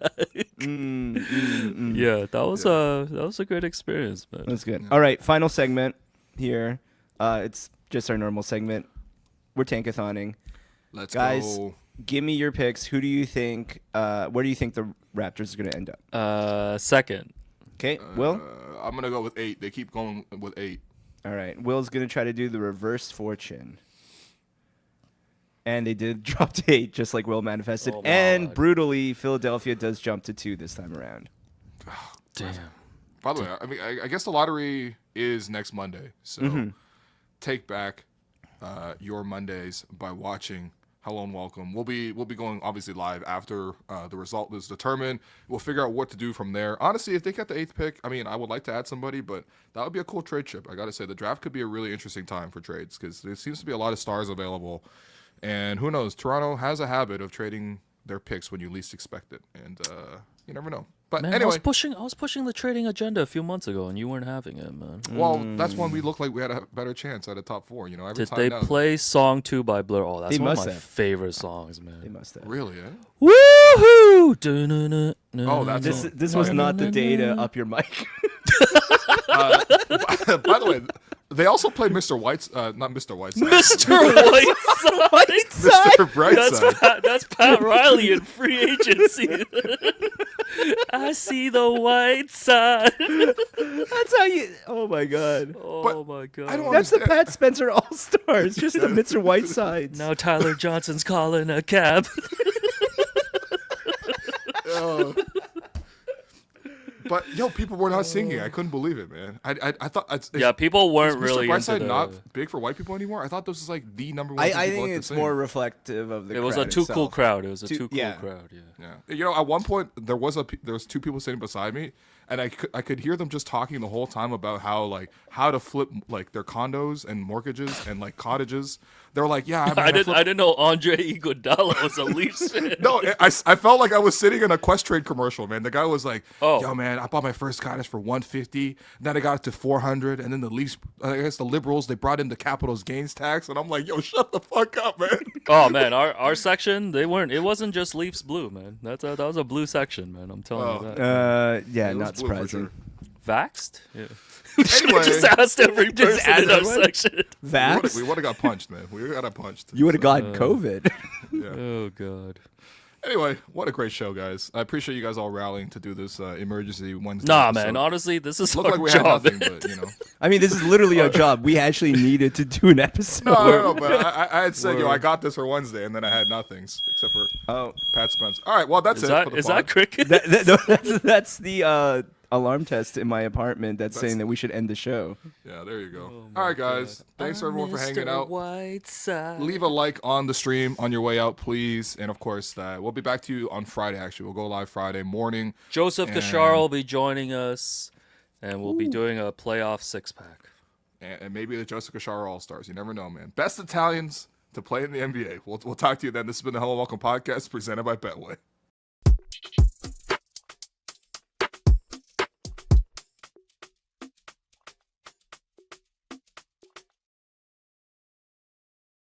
Speaker 2: Yeah, that was a great experience, man.
Speaker 3: That's good. All right, final segment here. It's just our normal segment. We're tankathoning.
Speaker 1: Let's
Speaker 3: Guys,
Speaker 1: go.
Speaker 3: give me your picks. Who do you think? Where do you think the Raptors are going to end up?
Speaker 2: Second.
Speaker 3: Okay, Will.
Speaker 1: I'm gonna go with 8. They keep going with 8.
Speaker 3: All right, Will's going to try to do the reverse fortune. And they did drop to 8, just like Will manifested.
Speaker 2: Oh, my
Speaker 3: and
Speaker 2: God.
Speaker 3: brutally, Philadelphia does jump to 2 this time around.
Speaker 2: Damn.
Speaker 1: By the way, I mean, I guess the lottery is next Monday, so take back your Mondays by watching Hello and Welcome. We'll be going obviously live after the result is determined. We'll figure out what to do from there. Honestly, if they get the 8th pick, I mean, I would like to add somebody, but that would be a cool trade chip. I got to say, the draft could be a really interesting time for trades because there seems to be a lot of stars available. And who knows, Toronto has a habit of trading their picks when you least expect it. And you never know. But
Speaker 2: Man, I
Speaker 1: anyway.
Speaker 2: was pushing the trading agenda a few months ago, and you weren't having it, man.
Speaker 1: Well, that's when we looked like we had a better chance at a top 4. You know, every
Speaker 2: Did
Speaker 1: time
Speaker 2: they
Speaker 1: now.
Speaker 2: play Song 2 by Blur? Oh, that's
Speaker 3: They
Speaker 2: one of
Speaker 3: must
Speaker 2: my
Speaker 3: have.
Speaker 2: favorite songs, man.
Speaker 3: They must have.
Speaker 1: Really? Eh?
Speaker 2: Woohoo!
Speaker 1: Oh, that's
Speaker 3: This was not the day to up your mic.
Speaker 1: By the way, they also played Mr. White's, not Mr. Whiteside.
Speaker 2: Mr. Whiteside.
Speaker 1: Mr. Brightside.
Speaker 2: That's Pat Riley in free agency. I see the white side.
Speaker 3: That's how you. Oh my god.
Speaker 2: Oh my god.
Speaker 1: I don't
Speaker 3: That's the
Speaker 1: understand.
Speaker 3: Pat Spencer All Stars. Just the Mr. Whitesides.
Speaker 2: Now Tyler Johnson's calling a cab.
Speaker 1: But yo, people were not singing. I couldn't believe it, man. I thought
Speaker 2: Yeah, people weren't
Speaker 1: is
Speaker 2: really
Speaker 1: Mr. Brightside
Speaker 2: into the...
Speaker 1: not big for white people anymore. I thought this was like the number one.
Speaker 3: I
Speaker 1: people
Speaker 3: think
Speaker 1: like
Speaker 3: it's
Speaker 1: to sing.
Speaker 3: more reflective of the.
Speaker 2: It was a
Speaker 3: crowd
Speaker 2: too cool
Speaker 3: itself.
Speaker 2: crowd. It was a
Speaker 3: Too-
Speaker 2: too cool
Speaker 3: yeah.
Speaker 2: crowd. Yeah.
Speaker 1: Yeah, you know, at one point there was two people sitting beside me, and I could hear them just talking the whole time about how to flip like their condos and mortgages and like cottages. They were like, yeah,
Speaker 2: I didn't know Andre Iguodala was a Leafs fan.
Speaker 1: No, I felt like I was sitting in a Quest Trade commercial, man. The guy was like,
Speaker 2: Oh.
Speaker 1: yo, man, I bought my first cottage for $150. Then I got it to $400, and then the Leafs, I guess the Liberals, they brought in the capital's gains tax, and I'm like, yo, shut the fuck up, man.
Speaker 2: Oh man, our section it wasn't just Leafs blue, man. That was a blue section, man. I'm telling you that.
Speaker 3: Yeah,
Speaker 1: It was
Speaker 3: not
Speaker 1: blue for
Speaker 3: surprising.
Speaker 2: Vaxxed? Yeah.
Speaker 1: Anyway,
Speaker 2: Just asked every
Speaker 3: Just
Speaker 2: person in our
Speaker 3: asked everyone?
Speaker 2: section.
Speaker 3: Vax?
Speaker 1: we would have got punched, man. We got punched.
Speaker 3: You would have gotten COVID.
Speaker 2: Oh god.
Speaker 1: Anyway, what a great show, guys. I appreciate you guys all rallying to do this emergency Wednesday.
Speaker 2: Nah,
Speaker 1: episode.
Speaker 2: man. Honestly, this is
Speaker 1: Looked
Speaker 2: our
Speaker 1: like we
Speaker 2: job.
Speaker 1: had nothing, but, you know.
Speaker 3: I mean, this is literally a job. We actually needed to do an episode.
Speaker 1: No, but I had said, yo, I got this for Wednesday, and then I had nothing, except for
Speaker 3: Oh,
Speaker 1: Pat Spence. All right, well, that's
Speaker 2: Is
Speaker 1: it
Speaker 2: that
Speaker 1: for the
Speaker 2: is
Speaker 1: pod.
Speaker 2: that cricket?
Speaker 3: that's the alarm test in my apartment that's saying that we should end the show.
Speaker 1: Yeah, there you go.
Speaker 2: my
Speaker 1: All right, guys. Thanks everyone for hanging out.
Speaker 2: Whiteside.
Speaker 1: Leave a like on the stream on your way out, please. And of course, we'll be back to you on Friday. Actually, we'll go live Friday morning.
Speaker 2: Joseph
Speaker 1: And-
Speaker 2: Kashar will be joining us, and we'll be doing a playoff six-pack.
Speaker 1: And maybe the Joseph Kashar All Stars. You never know, man. Best Italians to play in the NBA. We'll talk to you then. This has been the Hello and Welcome podcast presented by Betway.